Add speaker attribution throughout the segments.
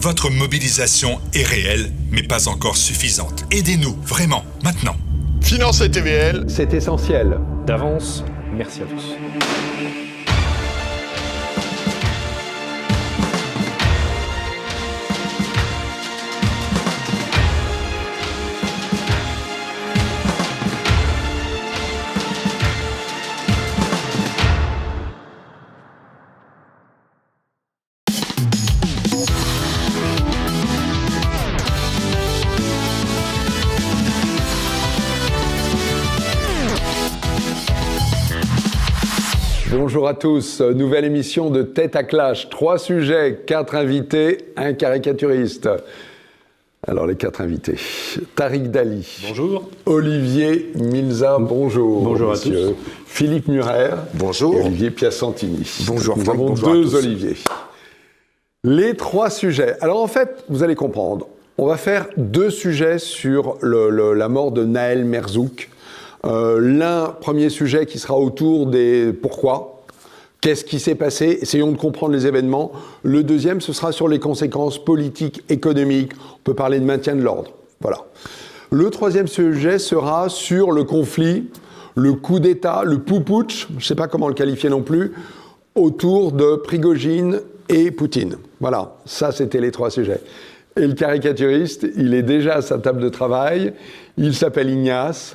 Speaker 1: Votre mobilisation est réelle, mais pas encore suffisante. Aidez-nous, vraiment, maintenant.
Speaker 2: Financez TVL.
Speaker 3: C'est essentiel.
Speaker 4: D'avance, merci à tous.
Speaker 3: Bonjour à tous, nouvelle émission de Tête à Clash. 3 sujets, 4 invités, un caricaturiste. Alors les 4 invités. Tariq Dali.
Speaker 4: Bonjour.
Speaker 3: Olivier Milza, bonjour.
Speaker 4: Bonjour à
Speaker 3: monsieur.
Speaker 4: tous.
Speaker 3: Philippe Murer.
Speaker 2: Bonjour.
Speaker 3: Et Olivier Piacentini.
Speaker 2: Bonjour.
Speaker 3: Nous avons
Speaker 2: Bonjour à
Speaker 3: 2
Speaker 2: tous.
Speaker 3: Olivier. Les 3 sujets. Alors en fait, vous allez comprendre. On va faire 2 sujets sur la mort de Nahel Merzouk. L'un, premier sujet qui sera autour des pourquoi, qu'est-ce qui s'est passé, essayons de comprendre les événements. Le deuxième, ce sera sur les conséquences politiques, économiques, on peut parler de maintien de l'ordre. Voilà. Le troisième sujet sera sur le conflit, le coup d'État, le poupouch, je ne sais pas comment le qualifier non plus, autour de Prigojine et Poutine. Voilà, ça c'était les 3 sujets. Et le caricaturiste, il est déjà à sa table de travail, il s'appelle Ignace.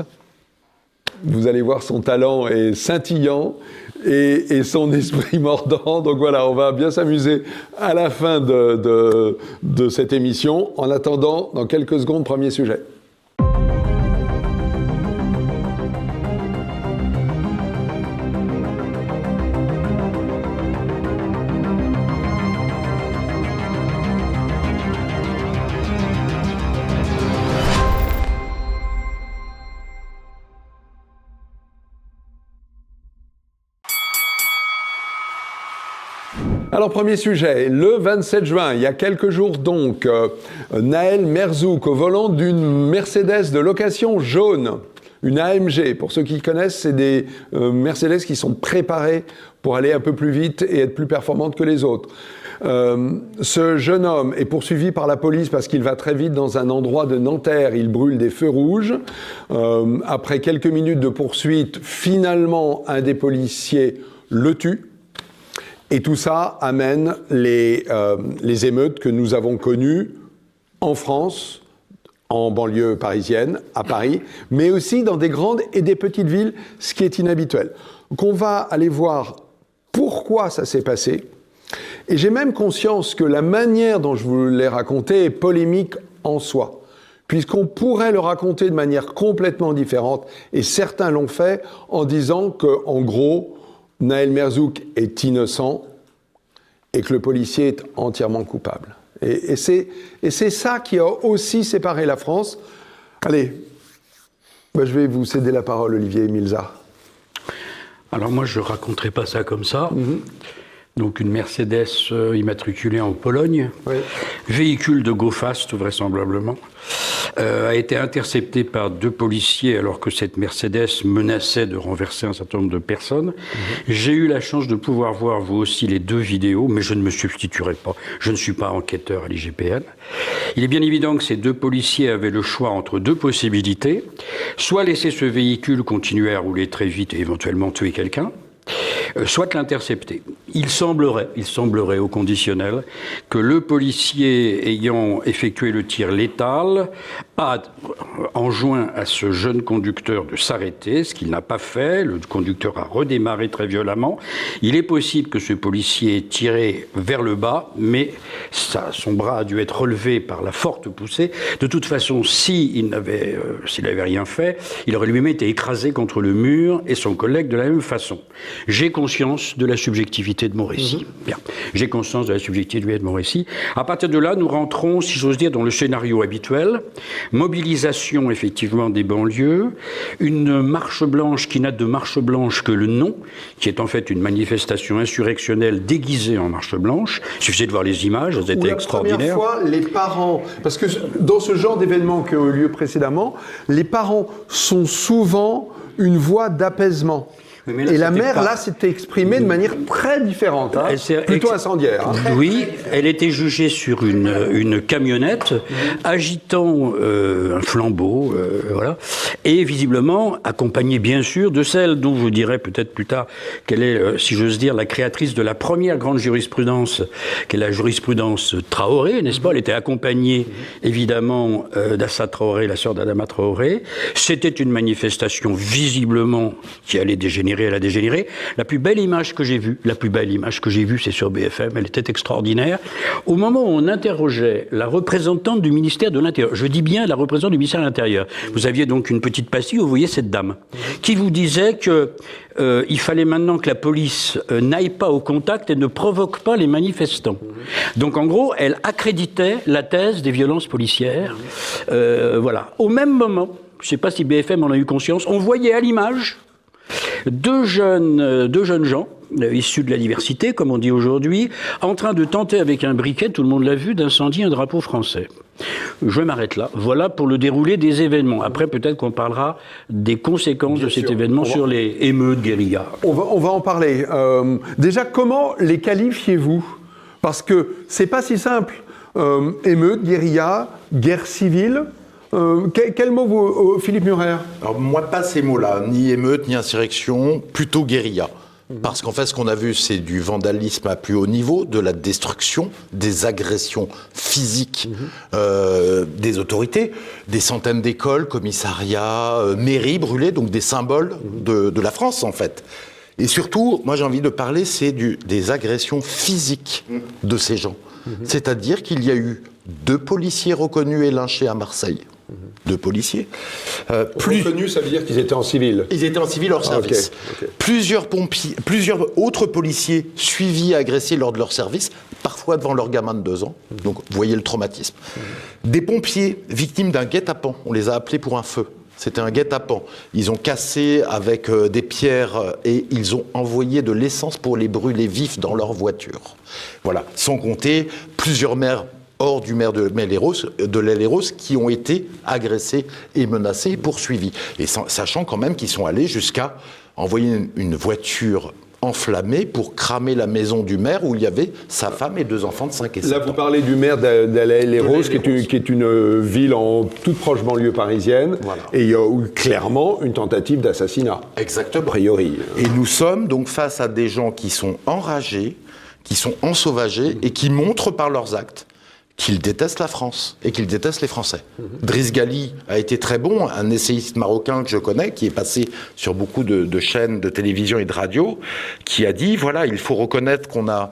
Speaker 3: Vous allez voir, son talent est scintillant et son esprit mordant. Donc voilà, on va bien s'amuser à la fin de cette émission. En attendant, dans quelques secondes, premier sujet. Alors, premier sujet, le 27 juin, il y a quelques jours donc, Nahel Merzouk au volant d'une Mercedes de location jaune, une AMG. Pour ceux qui connaissent, c'est des Mercedes qui sont préparées pour aller un peu plus vite et être plus performantes que les autres. Ce jeune homme est poursuivi par la police parce qu'il va très vite dans un endroit de Nanterre. Il brûle des feux rouges. Après quelques minutes de poursuite, finalement, un des policiers le tue. Et tout ça amène les émeutes que nous avons connues en France, en banlieue parisienne, à Paris, mais aussi dans des grandes et des petites villes, ce qui est inhabituel. Donc on va aller voir pourquoi ça s'est passé. Et j'ai même conscience que la manière dont je vous l'ai raconté est polémique en soi, puisqu'on pourrait le raconter de manière complètement différente, et certains l'ont fait en disant qu'en gros, Nahel Merzouk est innocent et que le policier est entièrement coupable. Et c'est ça qui a aussi séparé la France. Allez, je vais vous céder la parole, Olivier Milza.
Speaker 5: Alors moi, je ne raconterai pas ça comme ça. Donc une Mercedes immatriculée en Pologne,
Speaker 3: Oui.
Speaker 5: véhicule de go fast vraisemblablement, a été intercepté par 2 policiers alors que cette Mercedes menaçait de renverser un certain nombre de personnes. J'ai eu la chance de pouvoir voir vous aussi les 2 vidéos, mais je ne me substituerai pas. Je ne suis pas enquêteur à l'IGPN. Il est bien évident que ces 2 policiers avaient le choix entre 2 possibilités. Soit laisser ce véhicule continuer à rouler très vite et éventuellement tuer quelqu'un, soit l'intercepter. Il semblerait au conditionnel que le policier ayant effectué le tir létal a enjoint à ce jeune conducteur de s'arrêter, ce qu'il n'a pas fait. Le conducteur a redémarré très violemment. Il est possible que ce policier ait tiré vers le bas, mais son bras a dû être relevé par la forte poussée. De toute façon, s'il n'avait rien fait, il aurait lui-même été écrasé contre le mur et son collègue de la même façon. J'ai conscience de la subjectivité de mon récit. Bien. J'ai conscience de la subjectivité de mon récit. À partir de là, nous rentrons, si j'ose dire, dans le scénario habituel. Mobilisation, effectivement, des banlieues. Une marche blanche qui n'a de marche blanche que le nom, qui est en fait une manifestation insurrectionnelle déguisée en marche blanche. Il suffisait de voir les images, elles étaient extraordinaires.
Speaker 3: La première fois, les parents, parce que dans ce genre d'événements qui ont eu lieu précédemment, les parents sont souvent une voie d'apaisement.
Speaker 5: Mais là,
Speaker 3: Et la
Speaker 5: c'était
Speaker 3: mère,
Speaker 5: pas-
Speaker 3: là, s'était exprimée de manière très différente, hein,
Speaker 5: Elle s'est
Speaker 3: plutôt incendiaire. Hein.
Speaker 5: Oui, elle était jugée sur une camionnette, agitant un flambeau, voilà, et visiblement accompagnée bien sûr de celle dont je dirai peut-être plus tard qu'elle est, si j'ose dire, la créatrice de la première grande jurisprudence, qui est la jurisprudence Traoré, n'est-ce pas? Elle était accompagnée évidemment d'Assa Traoré, la sœur d'Adama Traoré. C'était une manifestation visiblement qui allait dégénérer, elle a dégénéré. La plus belle image que j'ai vue, c'est sur BFM, elle était extraordinaire. Au moment où on interrogeait la représentante du ministère de l'Intérieur, je dis bien la représentante du ministère de l'Intérieur, vous aviez donc une petite pastille où vous voyez cette dame, qui vous disait que il fallait maintenant que la police n'aille pas au contact et ne provoque pas les manifestants. Donc en gros, elle accréditait la thèse des violences policières. Voilà. Au même moment, je ne sais pas si BFM en a eu conscience, on voyait à l'image deux jeunes gens, issus de la diversité, comme on dit aujourd'hui, en train de tenter avec un briquet, tout le monde l'a vu, d'incendier un drapeau français. Je m'arrête là. Voilà pour le déroulé des événements. Après, peut-être qu'on parlera des conséquences de cet événement sur les émeutes, guérillas.
Speaker 3: On va en parler. Déjà, comment les qualifiez-vous? Parce que c'est pas si simple. Émeute, guérilla, guerre civile. Quel mot vous, Philippe Murer?
Speaker 2: Alors moi, pas ces mots-là, ni émeute, ni insurrection, plutôt guérilla. Parce qu'en fait, ce qu'on a vu, c'est du vandalisme à plus haut niveau, de la destruction, des agressions physiques des autorités, des centaines d'écoles, commissariats, mairies brûlées, donc des symboles de la France, en fait. Et surtout, moi j'ai envie de parler, c'est des agressions physiques de ces gens. C'est-à-dire qu'il y a eu 2 policiers reconnus et lynchés à Marseille. 2 policiers.
Speaker 3: Reconnus, ça veut dire qu'ils étaient en civil.
Speaker 2: Ils étaient en civil hors service.
Speaker 3: ok.
Speaker 2: Plusieurs autres policiers suivis et agressés lors de leur service, parfois devant leur gamin de 2 ans. Donc, vous voyez le traumatisme. Des pompiers victimes d'un guet-apens. On les a appelés pour un feu. C'était un guet-apens. Ils ont cassé avec des pierres et ils ont envoyé de l'essence pour les brûler vifs dans leur voiture. Voilà. Sans compter plusieurs maires hors du maire de l'Héros, qui ont été agressés et menacés et poursuivis. Et sachant quand même qu'ils sont allés jusqu'à envoyer une voiture enflammée pour cramer la maison du maire où il y avait sa femme et 2 enfants de 5 et 7 ans.
Speaker 3: Là, vous parlez du maire d'Halle-les-Roses, qui est une ville en toute proche banlieue parisienne.
Speaker 2: Voilà.
Speaker 3: Et il y a eu clairement une tentative d'assassinat.
Speaker 2: Exactement.
Speaker 3: A priori.
Speaker 2: Et nous sommes donc face à des gens qui sont enragés, qui sont ensauvagés et qui montrent par leurs actes qu'ils détestent la France et qu'ils détestent les Français. Driss Ghali a été très bon, un essayiste marocain que je connais, qui est passé sur beaucoup de chaînes de télévision et de radio, qui a dit, voilà, il faut reconnaître qu'on a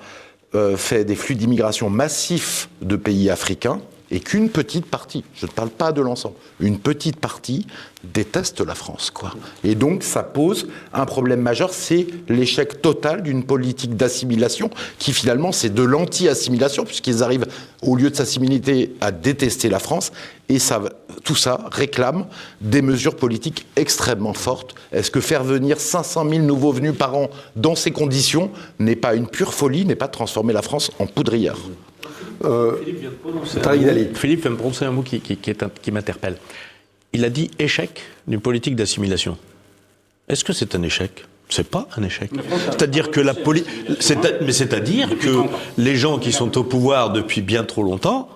Speaker 2: fait des flux d'immigration massifs de pays africains et qu'une petite partie, je ne parle pas de l'ensemble, une petite partie déteste la France, quoi. Et donc, ça pose un problème majeur, c'est l'échec total d'une politique d'assimilation qui, finalement, c'est de l'anti-assimilation, puisqu'ils arrivent, au lieu de s'assimiler, à détester la France. Et ça, tout ça réclame des mesures politiques extrêmement fortes. Est-ce que faire venir 500 000 nouveaux venus par an dans ces conditions n'est pas une pure folie, n'est pas de transformer la France en poudrière?
Speaker 6: Philippe vient de prononcer un mot qui m'interpelle. Il a dit échec d'une politique d'assimilation. Est-ce que c'est un échec? C'est pas un échec. C'est-à-dire que c'est-à-dire que les gens qui sont au pouvoir depuis bien trop longtemps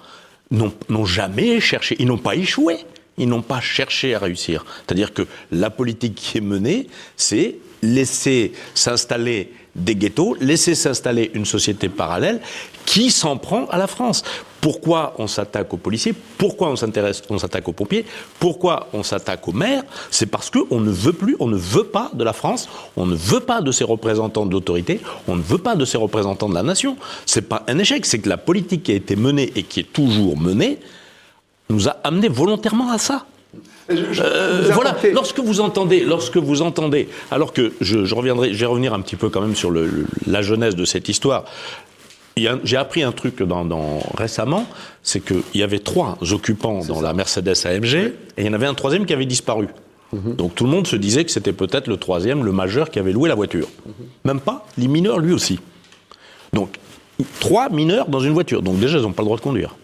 Speaker 6: n'ont jamais cherché, ils n'ont pas échoué, ils n'ont pas cherché à réussir. C'est-à-dire que la politique qui est menée, c'est laisser s'installer des ghettos, laisser s'installer une société parallèle qui s'en prend à la France. Pourquoi on s'attaque aux policiers? Pourquoi on s'attaque aux pompiers? Pourquoi on s'attaque aux maires? C'est parce qu'on ne veut plus, on ne veut pas de la France, on ne veut pas de ses représentants de l'autorité, on ne veut pas de ses représentants de la nation. C'est pas un échec, c'est que la politique qui a été menée et qui est toujours menée nous a amené volontairement à ça. Voilà, lorsque vous entendez, alors que je vais revenir un petit peu quand même sur la jeunesse de cette histoire. J'ai appris un truc récemment, c'est qu'il y avait 3 occupants dans la Mercedes AMG, et il y en avait un 3e qui avait disparu. Donc tout le monde se disait que c'était peut-être le 3e, le majeur, qui avait loué la voiture. Même pas, les mineurs lui aussi. Donc 3 mineurs dans une voiture, donc déjà ils n'ont pas le droit de conduire.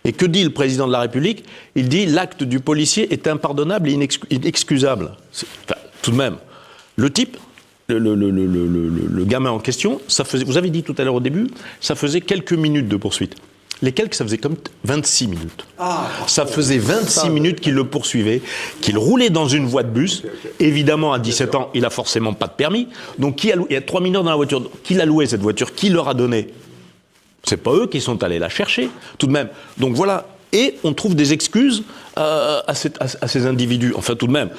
Speaker 6: Et que dit le président de la République? Il dit l'acte du policier est impardonnable et inexcusable. Enfin, tout de même, le type le gamin en question, ça faisait, vous avez dit tout à l'heure au début, ça faisait quelques minutes de poursuite. Les quelques, ça faisait comme 26 minutes. Ça faisait 26 minutes qu'il le poursuivait, qu'il roulait dans une voie de bus. Évidemment, à 17 ans, il a forcément pas de permis. Donc, il y a 3 mineurs dans la voiture. Qui l'a loué, cette voiture? Qui leur a donné? C'est pas eux qui sont allés la chercher, tout de même. Donc voilà. Et on trouve des excuses à ces individus. Enfin, tout de même,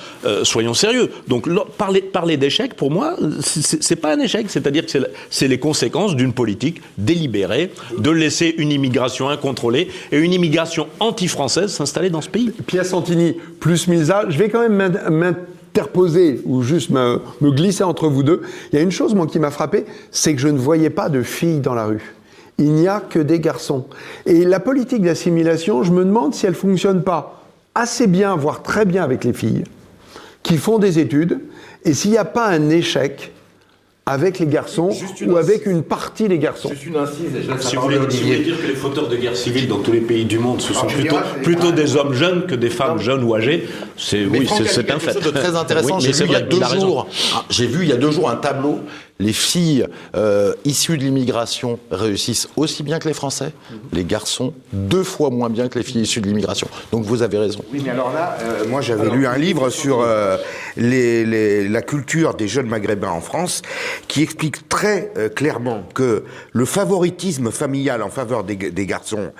Speaker 6: soyons sérieux. Donc, parler d'échec, pour moi, c'est pas un échec. C'est-à-dire que c'est les conséquences d'une politique délibérée de laisser une immigration incontrôlée et une immigration anti-française s'installer dans ce pays.
Speaker 3: Pia Santini plus Milza, je vais quand même m'interposer ou juste me glisser entre vous deux. Il y a une chose, moi, qui m'a frappé, c'est que je ne voyais pas de filles dans la rue. Il n'y a que des garçons. Et la politique d'assimilation, je me demande si elle ne fonctionne pas assez bien, voire très bien avec les filles, qui font des études, et s'il n'y a pas un échec avec les garçons ou avec une partie des garçons.
Speaker 2: Juste une incise, et je laisse
Speaker 6: Si vous voulez dire que les fauteurs de guerre civile dans tous les pays du monde, ce sont plutôt des hommes jeunes que des femmes jeunes ou âgées, c'est un fait.
Speaker 2: Chose de très intéressant,
Speaker 6: Oui,
Speaker 2: j'ai vu il y a 2 jours un tableau. Les filles issues de l'immigration réussissent aussi bien que les Français. Les garçons, 2 fois moins bien que les filles issues de l'immigration. Donc vous avez raison.
Speaker 7: Oui, mais alors là, moi j'avais lu un livre sur la culture des jeunes maghrébins en France qui explique très clairement que le favoritisme familial en faveur des garçons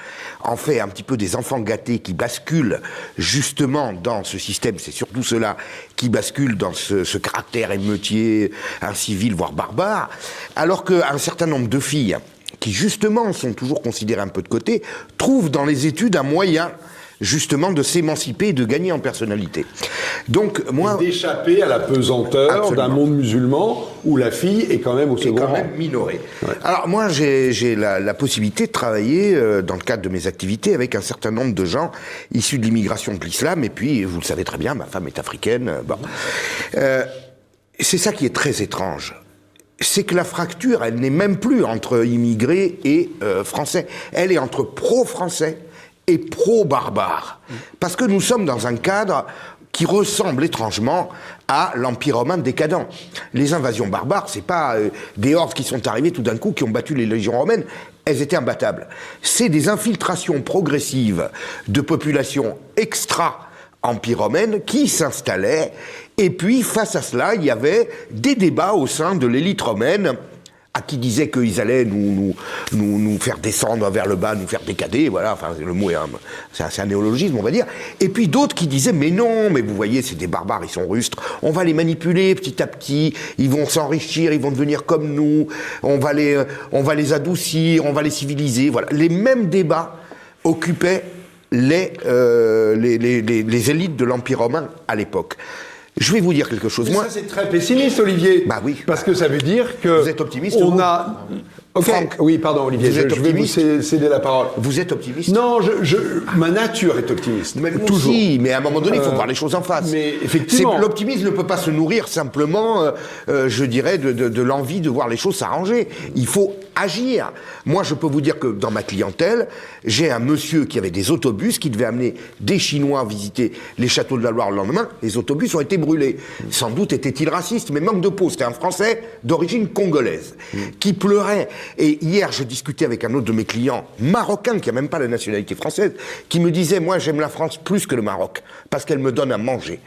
Speaker 7: en fait un petit peu des enfants gâtés qui basculent justement dans ce système. C'est surtout ceux-là qui basculent dans ce caractère émeutier, incivil, voire barbare, alors qu'un certain nombre de filles qui justement sont toujours considérées un peu de côté, trouvent dans les études un moyen justement de s'émanciper et de gagner en personnalité. Donc moi,
Speaker 3: d'échapper à la pesanteur d'un monde musulman où la fille est quand même au second rang.
Speaker 7: Est quand même minorée. Ouais. Alors moi, j'ai la possibilité de travailler dans le cadre de mes activités avec un certain nombre de gens issus de l'immigration de l'islam, et puis, vous le savez très bien, ma femme est africaine. Bon. C'est ça qui est très étrange. C'est que la fracture, elle n'est même plus entre immigrés et français. Elle est entre pro-français et pro-barbares. Parce que nous sommes dans un cadre qui ressemble étrangement à l'Empire romain décadent. Les invasions barbares, c'est pas des hordes qui sont arrivées tout d'un coup, qui ont battu les légions romaines, elles étaient imbattables. C'est des infiltrations progressives de populations extra-Empire romaine qui s'installaient, et puis face à cela, il y avait des débats au sein de l'élite romaine, à qui disaient qu'ils allaient nous faire descendre vers le bas, nous faire décader, voilà, enfin, le mot c'est un néologisme, on va dire. Et puis d'autres qui disaient, mais non, mais vous voyez, c'est des barbares, ils sont rustres, on va les manipuler petit à petit, ils vont s'enrichir, ils vont devenir comme nous, on va les adoucir, on va les civiliser, voilà. Les mêmes débats occupaient les élites de l'Empire romain à l'époque. Je vais vous dire quelque chose.
Speaker 3: Mais moi, ça, c'est très pessimiste, Olivier.
Speaker 7: Bah oui.
Speaker 3: Parce que ça veut dire que...
Speaker 7: Vous êtes optimiste,
Speaker 3: on
Speaker 7: vous
Speaker 3: a... Okay.
Speaker 7: Franck,
Speaker 3: oui, pardon, Olivier, je vais vous céder la parole.
Speaker 7: Vous êtes optimiste?
Speaker 3: Non, ma nature est optimiste.
Speaker 7: Mais toujours. Si, mais à un moment donné, il faut voir les choses en face.
Speaker 3: Mais effectivement.
Speaker 7: L'optimisme ne peut pas se nourrir simplement, je dirais, de l'envie de voir les choses s'arranger. Il faut agir. Moi, je peux vous dire que dans ma clientèle, j'ai un monsieur qui avait des autobus qui devait amener des Chinois visiter les châteaux de la Loire le lendemain. Les autobus ont été brûlés. Sans doute était-il raciste, mais manque de peau. C'était un Français d'origine congolaise qui pleurait. Et hier, je discutais avec un autre de mes clients, marocain, qui n'a même pas la nationalité française, qui me disait, moi, j'aime la France plus que le Maroc, parce qu'elle me donne à manger.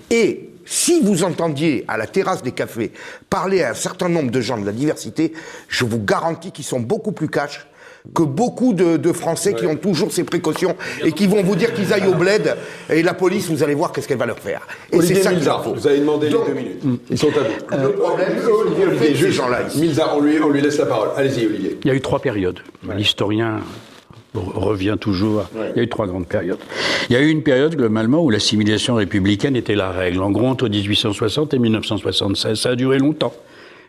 Speaker 7: Et si vous entendiez à la terrasse des cafés parler à un certain nombre de gens de la diversité, je vous garantis qu'ils sont beaucoup plus cash que beaucoup de Français qui ont toujours ces précautions et qui vont vous dire qu'ils aillent au bled et la police, vous allez voir qu'est-ce qu'elle va leur faire. Et
Speaker 3: Olivier
Speaker 7: c'est ça
Speaker 3: Milza, vous avez demandé
Speaker 7: donc,
Speaker 3: les 2 minutes. Ils sont à vous.
Speaker 7: Le problème, c'est ces gens-là ici.
Speaker 3: Milza, on lui laisse la parole. Allez-y, Olivier.
Speaker 5: Il y a eu 3 périodes. L'historien revient toujours. Il y a eu 3 grandes périodes. Il y a eu une période, globalement, où l'assimilation républicaine était la règle. En gros, entre 1860 et 1976. Ça a duré longtemps.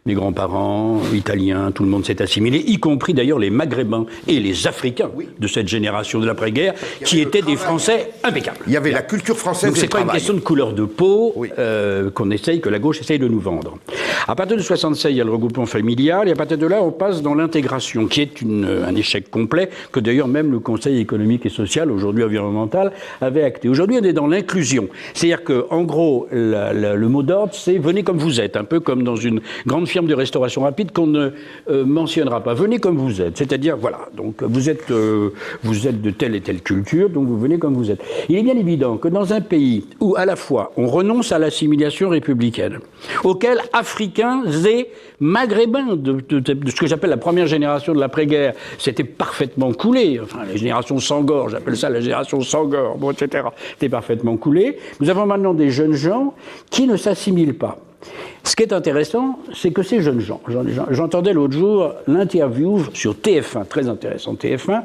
Speaker 5: les grands-parents, italiens, tout le monde s'est assimilé, y compris d'ailleurs les Maghrébins et les Africains de cette génération de l'après-guerre, qui étaient des Français impeccables.
Speaker 7: Il y avait la culture française.
Speaker 5: Donc c'est pas une question de couleur de peau que la gauche essaye de nous vendre. À partir de 1976, il y a le regroupement familial, et à partir de là, on passe dans l'intégration, qui est un échec complet, que d'ailleurs même le Conseil économique et social, aujourd'hui environnemental, avait acté. Aujourd'hui, on est dans l'inclusion. C'est-à-dire que, en gros, le mot d'ordre, c'est « venez comme vous êtes », un peu comme dans une grande firme de restauration rapide qu'on ne mentionnera pas. Venez comme vous êtes. C'est-à-dire, voilà, donc vous êtes de telle et telle culture, donc vous venez comme vous êtes. Il est bien évident que dans un pays où, à la fois, on renonce à l'assimilation républicaine, auquel Africains et Maghrébins, de ce que j'appelle la première génération de l'après-guerre, c'était parfaitement coulé, enfin, la génération Senghor, j'appelle ça la génération Senghor, bon, etc., c'était parfaitement coulé. Nous avons maintenant des jeunes gens qui ne s'assimilent pas. Ce qui est intéressant, c'est que ces jeunes gens, j'entendais l'autre jour l'interview sur TF1, très intéressant, TF1,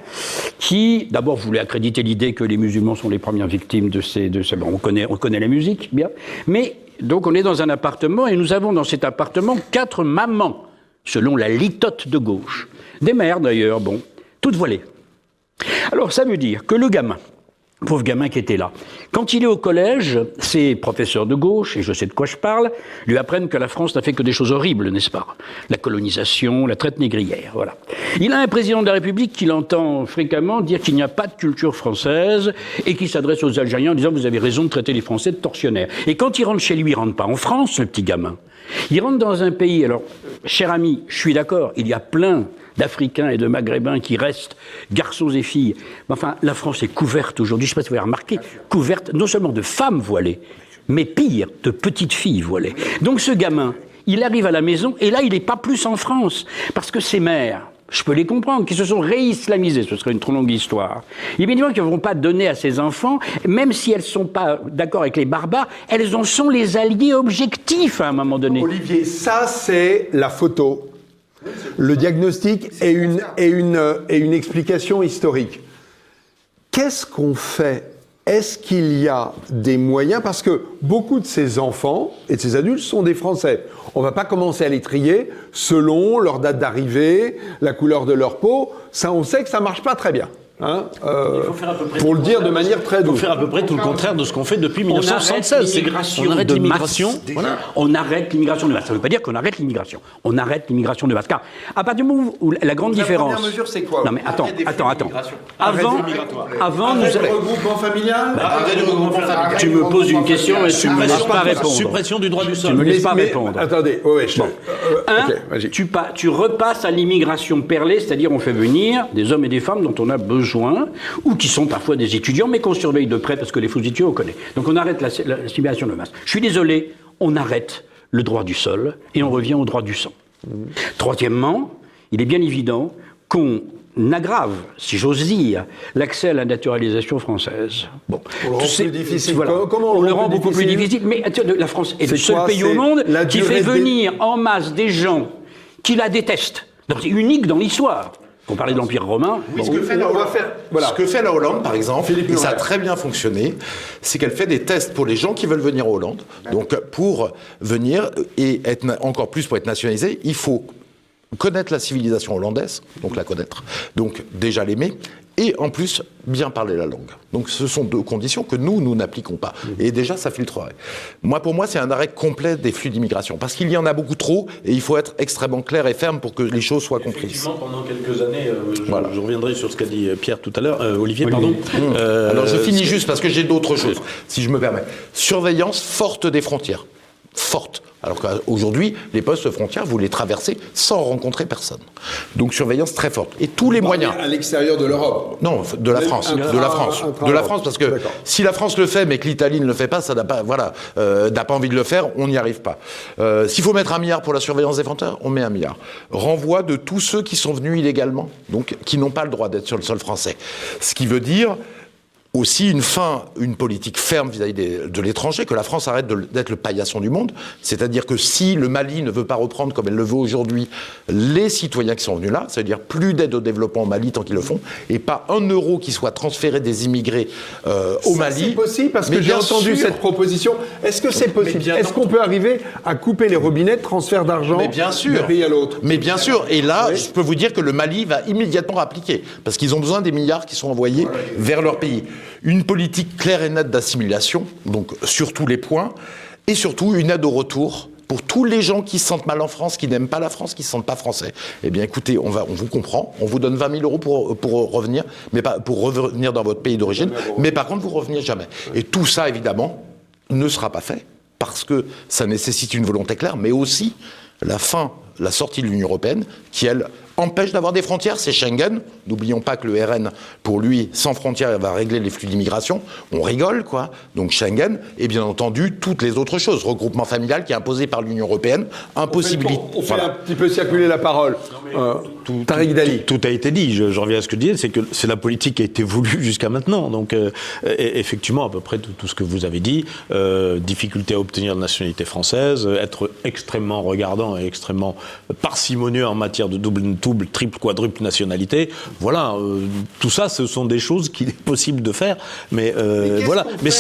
Speaker 5: qui d'abord voulait accréditer l'idée que les musulmans sont les premières victimes de ces bon, on connaît la musique, bien, mais donc on est dans un appartement et nous avons dans cet appartement 4 mamans, selon la litote de gauche, des mères d'ailleurs, bon, toutes voilées. Alors ça veut dire que le gamin, pauvre gamin qui était là. Quand il est au collège, ses professeurs de gauche, et je sais de quoi je parle, lui apprennent que la France n'a fait que des choses horribles, n'est-ce pas? La colonisation, la traite négrière, voilà. Il a un président de la République qui l'entend fréquemment dire qu'il n'y a pas de culture française et qui s'adresse aux Algériens en disant « vous avez raison de traiter les Français de tortionnaires ». Et quand il rentre chez lui, il rentre pas en France, le petit gamin. Il rentre dans un pays, alors, cher ami, je suis d'accord, il y a plein d'Africains et de Maghrébins qui restent, garçons et filles. Mais enfin, la France est couverte aujourd'hui, je ne sais pas si vous avez remarqué, couverte non seulement de femmes voilées, mais pire, de petites filles voilées. Donc ce gamin, il arrive à la maison, et là, il n'est pas plus en France, parce que ses mères, je peux les comprendre, qui se sont réislamisées, ce serait une trop longue histoire. Il est bien évident qu'ils ne vont pas donner à ces enfants, même si elles ne sont pas d'accord avec les barbares, elles en sont les alliés objectifs à un moment donné.
Speaker 3: Olivier, ça c'est la photo. Le diagnostic et une explication historique. Qu'est-ce qu'on fait? Est-ce qu'il y a des moyens? Parce que beaucoup de ces enfants et de ces adultes sont des Français. On ne va pas commencer à les trier selon leur date d'arrivée, la couleur de leur peau. Ça, on sait que ça ne marche pas très bien. Hein, pour le dire de manière très douce.
Speaker 6: Il faut faire à peu près tout le contraire de ce qu'on fait depuis 1976.
Speaker 5: On arrête l'immigration. Voilà. On arrête l'immigration de masse. Ça ne veut pas dire qu'on arrête l'immigration. On arrête l'immigration de masse. Car à partir du moment où la grande différence. La première mesure, c'est quoi? Non mais attends. Avant, nous avons.
Speaker 3: Regroupement familial.
Speaker 5: Tu me poses une question et tu ne me laisses pas répondre.
Speaker 6: Suppression du droit du sol.
Speaker 5: Tu ne me laisses pas répondre.
Speaker 3: Attendez.
Speaker 5: Tu repasses à l'immigration perlée, c'est-à-dire on fait venir des hommes et des femmes dont on a besoin, ou qui sont parfois des étudiants, mais qu'on surveille de près parce que les faux étudiants, on connaît. Donc on arrête l'assimilation de masse. Je suis désolé, on arrête le droit du sol et on revient au droit du sang. Troisièmement, il est bien évident qu'on aggrave, si j'ose dire, l'accès à la naturalisation française. Bon,
Speaker 3: on le rend plus difficile.
Speaker 5: Voilà. Comment on le rend beaucoup plus difficile? Mais la France est le seul pays au monde qui fait venir en masse des gens qui la détestent. Donc c'est unique dans l'histoire. On parlait de l'Empire romain.
Speaker 2: Oui, ce que fait la Hollande, par exemple, et ça a très bien fonctionné, c'est qu'elle fait des tests pour les gens qui veulent venir en Hollande. Donc, pour venir et être encore plus pour être nationalisé, il faut connaître la civilisation hollandaise, donc la connaître, donc déjà l'aimer, et en plus bien parler la langue. Donc ce sont 2 conditions que nous n'appliquons pas. Et déjà, ça filtrerait. Pour moi, c'est un arrêt complet des flux d'immigration, parce qu'il y en a beaucoup trop, et il faut être extrêmement clair et ferme pour que les choses soient comprises.
Speaker 6: Effectivement, pendant quelques années, je reviendrai sur ce qu'a dit Pierre tout à l'heure, Olivier, pardon.
Speaker 2: Alors je finis juste, parce que j'ai d'autres choses, si je me permets. Surveillance forte des frontières. Forte. Alors qu'aujourd'hui, les postes frontières, vous les traversez sans rencontrer personne. Donc surveillance très forte. Et tous les moyens.
Speaker 3: À l'extérieur de l'Europe?
Speaker 2: Non, de la France. De la France, parce que si la France le fait, mais que l'Italie ne le fait pas, ça n'a pas, n'a pas envie de le faire, on n'y arrive pas. S'il faut mettre 1 milliard pour la surveillance des frontières, on met 1 milliard. Renvoi de tous ceux qui sont venus illégalement, donc qui n'ont pas le droit d'être sur le sol français. Ce qui veut dire aussi une politique ferme vis-à-vis de l'étranger, que la France arrête d'être le paillasson du monde. C'est-à-dire que si le Mali ne veut pas reprendre, comme elle le veut aujourd'hui, les citoyens qui sont venus là, c'est-à-dire plus d'aide au développement au Mali tant qu'ils le font, et pas un euro qui soit transféré des immigrés au Mali.
Speaker 3: C'est possible parce que j'ai entendu cette proposition. Est-ce que c'est possible? Est-ce qu'on peut arriver à couper les robinets de transfert d'argent d'un pays à l'autre?
Speaker 2: Mais bien sûr. Et là, je peux vous dire que le Mali va immédiatement appliquer, parce qu'ils ont besoin des milliards qui sont envoyés vers leur pays. Une politique claire et nette d'assimilation, donc sur tous les points, et surtout une aide au retour pour tous les gens qui se sentent mal en France, qui n'aiment pas la France, qui ne se sentent pas français. Eh bien écoutez, on vous comprend, on vous donne 20 000 euros pour revenir, mais pas pour revenir dans votre pays d'origine, mais par contre vous ne revenez jamais. Et tout ça, évidemment, ne sera pas fait, parce que ça nécessite une volonté claire, mais aussi la sortie de l'Union européenne, qui, elle, empêche d'avoir des frontières, c'est Schengen. N'oublions pas que le RN, pour lui, sans frontières, va régler les flux d'immigration. On rigole, quoi. Donc Schengen, et bien entendu, toutes les autres choses. Regroupement familial qui est imposé par l'Union européenne, impossibilité.
Speaker 3: On fait un petit peu circuler la parole. Tariq Dali.
Speaker 6: Tout a été dit, je reviens à ce que je disais, c'est que c'est la politique qui a été voulue jusqu'à maintenant. Donc, effectivement, à peu près tout ce que vous avez dit, difficulté à obtenir la nationalité française, être extrêmement regardant et extrêmement parcimonieux en matière de double, triple, quadruple nationalité. Voilà, tout ça, ce sont des choses qu'il est possible de faire. Mais voilà. Mais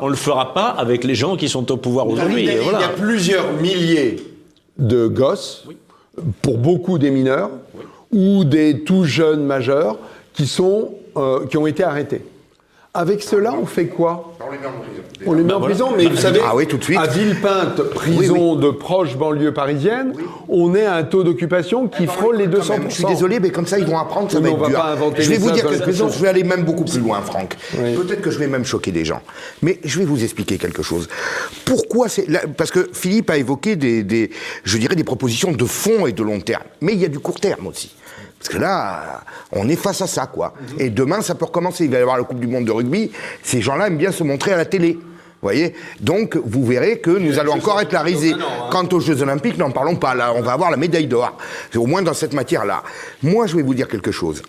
Speaker 6: on le fera pas avec les gens qui sont au pouvoir aujourd'hui.
Speaker 3: Voilà. Il y a plusieurs milliers de gosses, pour beaucoup des mineurs, ou des tout jeunes majeurs, qui ont été arrêtés. Avec cela, on fait quoi? On les met en prison, mais vous savez,
Speaker 7: tout de suite.
Speaker 3: à Villepinte, prison de proche banlieue parisienne, on est à un taux d'occupation qui frôle les 200%.
Speaker 7: Je suis désolé, mais comme ça, ils vont apprendre, ça va être dur. Je vais vous dire quelque chose, je vais aller même beaucoup plus loin, Franck. Oui. Peut-être que je vais même choquer des gens. Mais je vais vous expliquer quelque chose. Pourquoi parce que Philippe a évoqué je dirais des propositions de fond et de long terme. Mais il y a du court terme aussi. Parce que là, on est face à ça, quoi. Et demain, ça peut recommencer. Il va y avoir la Coupe du Monde de rugby. Ces gens-là aiment bien se montrer à la télé. Vous voyez? Donc, vous verrez que nous allons encore être la risée. Quant aux Jeux Olympiques, n'en parlons pas. Là, on va avoir la médaille d'or. Au moins dans cette matière-là. Moi, je vais vous dire quelque chose.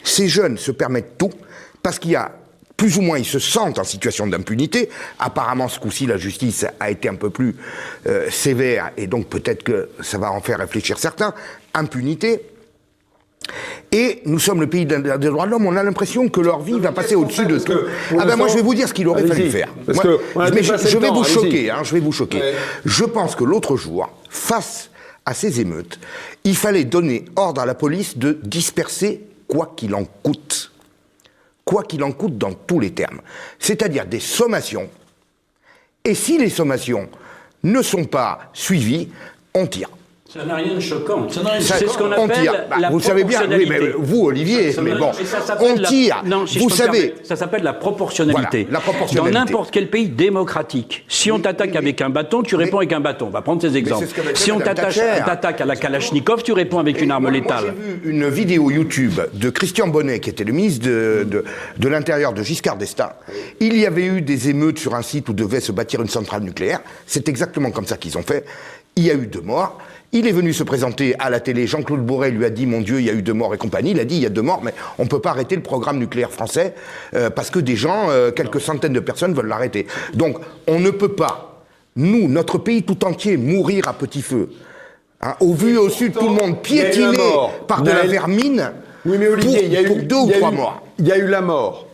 Speaker 7: Ces jeunes se permettent tout parce qu'il y a plus ou moins, ils se sentent en situation d'impunité. Apparemment, ce coup-ci, la justice a été un peu plus sévère. Et donc, peut-être que ça va en faire réfléchir certains. Impunité. Et nous sommes le pays des droits de l'homme, on a l'impression que leur vie va passer au-dessus de tout. Moi je vais vous dire ce qu'il aurait fallu faire. Je vais vous choquer, je vais vous choquer. Ouais. Je pense que l'autre jour, face à ces émeutes, il fallait donner ordre à la police de disperser quoi qu'il en coûte. Quoi qu'il en coûte dans tous les termes. C'est-à-dire des sommations. Et si les sommations ne sont pas suivies, on tire.
Speaker 5: Ça n'a rien de choquant. C'est ce qu'on appelle la
Speaker 7: vous savez bien, oui, mais vous, Olivier, mais bon, on tire. Vous savez,
Speaker 5: ça s'appelle la proportionnalité.
Speaker 7: Voilà, la proportionnalité.
Speaker 5: Dans n'importe quel pays démocratique, si on t'attaque avec un bâton, tu réponds avec un bâton. On va prendre ces exemples. Si on t'attaque à la Kalachnikov, tu réponds avec une arme létale.
Speaker 7: Moi, j'ai vu une vidéo YouTube de Christian Bonnet, qui était le ministre de l'Intérieur de Giscard d'Estaing. Il y avait eu des émeutes sur un site où devait se bâtir une centrale nucléaire. C'est exactement comme ça qu'ils ont fait. Il y a eu 2 morts. Il est venu se présenter à la télé. Jean-Claude Borret lui a dit « Mon Dieu, il y a eu 2 morts et compagnie ». Il a dit « Il y a 2 morts, mais on ne peut pas arrêter le programme nucléaire français parce que des gens, quelques centaines de personnes veulent l'arrêter. » Donc, on ne peut pas, nous, notre pays tout entier, mourir à petit feu. Hein, au vu et au su de tout le monde, piétiné par de la vermine,
Speaker 3: oui, mais Olivier, il y a eu
Speaker 7: 2 ou 3 morts.
Speaker 3: Il y a eu la mort.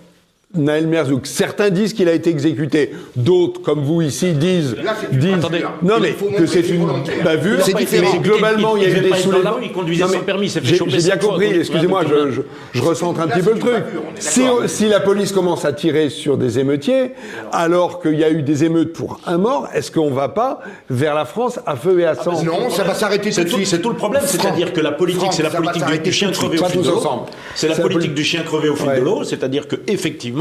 Speaker 3: Naël Merzouk. Certains disent qu'il a été exécuté. D'autres, comme vous ici, disent...
Speaker 6: Attendez,
Speaker 3: non, mais que c'est une bavure.
Speaker 7: C'est différent.
Speaker 3: Mais globalement, il y a eu des soulèvements.
Speaker 5: Il conduisait sans permis, s'est fait choper.
Speaker 3: J'ai bien compris, excusez-moi, je recentre un petit peu le truc. Si la police commence à tirer sur des émeutiers, alors qu'il y a eu des émeutes pour 1 mort, est-ce qu'on ne va pas vers la France à feu et à sang?
Speaker 7: Non, ça va s'arrêter tout de suite.
Speaker 6: C'est tout le problème, c'est-à-dire que la politique, c'est la politique du chien crevé au fil de l'eau. C'est la politique du chien crevé au fil de l'eau, c'est-à-dire que effectivement,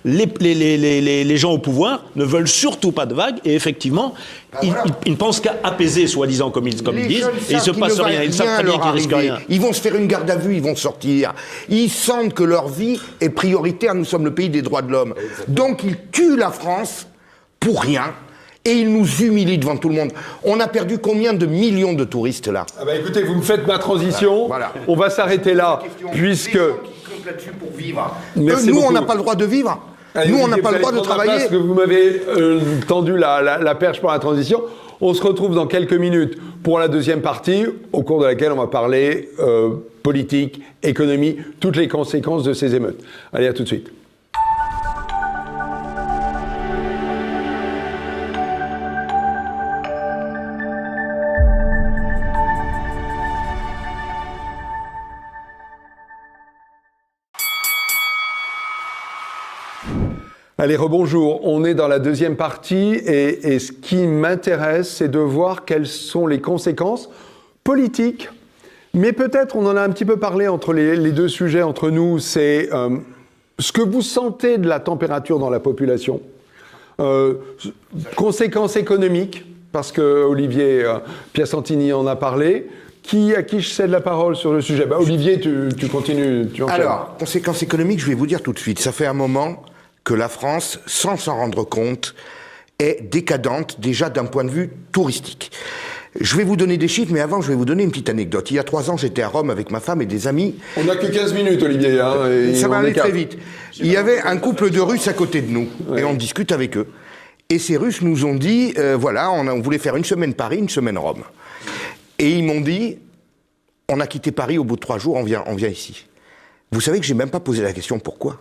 Speaker 6: les gens au pouvoir ne veulent surtout pas de vagues et effectivement, ils ne pensent qu'à apaiser, soi-disant, comme ils disent, et il ne se passe rien. Ils savent très bien qu'ils risquent rien.
Speaker 7: Ils vont se faire une garde à vue, ils vont sortir. Ils sentent que leur vie est prioritaire. Nous sommes le pays des droits de l'homme. Donc ils tuent la France pour rien. Et ils nous humilient devant tout le monde. On a perdu combien de millions de touristes là?
Speaker 3: Écoutez, vous me faites ma transition. Voilà. On va s'arrêter là, puisque
Speaker 7: scientifique là-dessus pour vivre.
Speaker 3: Merci
Speaker 7: Nous,
Speaker 3: beaucoup.
Speaker 7: on n'a pas le droit de vivre.
Speaker 3: Allez,
Speaker 7: Nous, on
Speaker 3: Olivier,
Speaker 7: n'a pas
Speaker 3: vous
Speaker 7: le droit
Speaker 3: allez
Speaker 7: de
Speaker 3: prendre la place
Speaker 7: travailler.
Speaker 3: que vous m'avez tendu la perche pour la transition. On se retrouve dans quelques minutes pour la deuxième partie, au cours de laquelle on va parler politique, économie, toutes les conséquences de ces émeutes. Allez, à tout de suite. Allez, rebonjour. On est dans la deuxième partie et ce qui m'intéresse, c'est de voir quelles sont les conséquences politiques. Mais peut-être, on en a un petit peu parlé entre les deux sujets, entre nous, c'est ce que vous sentez de la température dans la population. Conséquences économiques, parce que Olivier Piacentini en a parlé. À qui je cède la parole sur le sujet ? Olivier, tu continues. Tu enchaînes.
Speaker 7: Alors, conséquences économiques, je vais vous dire tout de suite. Ça fait un moment que la France, sans s'en rendre compte, est décadente déjà d'un point de vue touristique. Je vais vous donner des chiffres, mais avant, je vais vous donner une petite anecdote. Il y a 3 ans, j'étais à Rome avec ma femme et des amis.
Speaker 3: On n'a que 15 minutes, Olivier.
Speaker 7: Ça va aller très vite. Il y avait un couple de Russes à côté de nous, et on discute avec eux. Et ces Russes nous ont dit, voilà, on voulait faire une semaine Paris, une semaine Rome. Et ils m'ont dit, on a quitté Paris, au bout de 3 jours, on vient ici. Vous savez que j'ai même pas posé la question pourquoi ?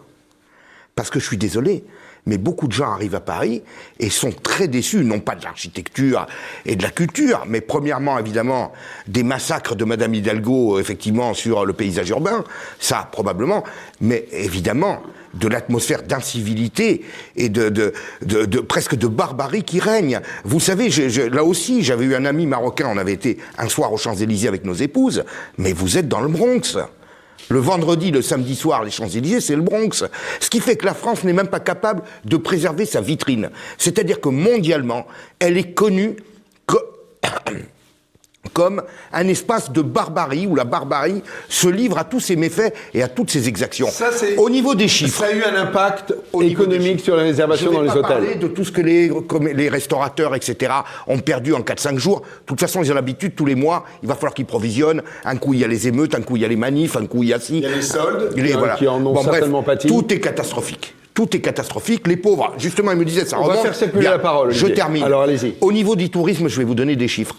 Speaker 7: Parce que je suis désolé, mais beaucoup de gens arrivent à Paris et sont très déçus, non pas de l'architecture et de la culture, mais premièrement, évidemment, des massacres de Madame Hidalgo, effectivement, sur le paysage urbain, ça, probablement, mais évidemment, de l'atmosphère d'incivilité et de presque de barbarie qui règne. Vous savez, là aussi, j'avais eu un ami marocain, on avait été un soir aux Champs-Élysées avec nos épouses, mais vous êtes dans le Bronx. Le vendredi, le samedi soir, les Champs-Élysées, c'est le Bronx. Ce qui fait que la France n'est même pas capable de préserver sa vitrine. C'est-à-dire que mondialement, elle est connue comme un espace de barbarie où la barbarie se livre à tous ses méfaits et à toutes ses exactions.
Speaker 3: Ça,
Speaker 7: au niveau des chiffres,
Speaker 3: ça a eu un impact économique sur les réservations dans les hôtels. Je ne vais pas parler
Speaker 7: de tout ce que les restaurateurs, etc., ont perdu en 4-5 jours. De toute façon, ils ont l'habitude, tous les mois, il va falloir qu'ils provisionnent. Un coup, il y a les émeutes, un coup, il y a les manifs, un coup, il y a ci.
Speaker 3: Il y a les soldes,
Speaker 7: voilà.
Speaker 3: qui en ont certainement pâti.
Speaker 7: Tout est catastrophique. Tout est catastrophique. Les pauvres, justement, ils me disaient ça.
Speaker 3: On va faire circuler la parole, Olivier.
Speaker 7: Je termine.
Speaker 3: Alors, allez-y.
Speaker 7: Au niveau du tourisme, je vais vous donner des chiffres.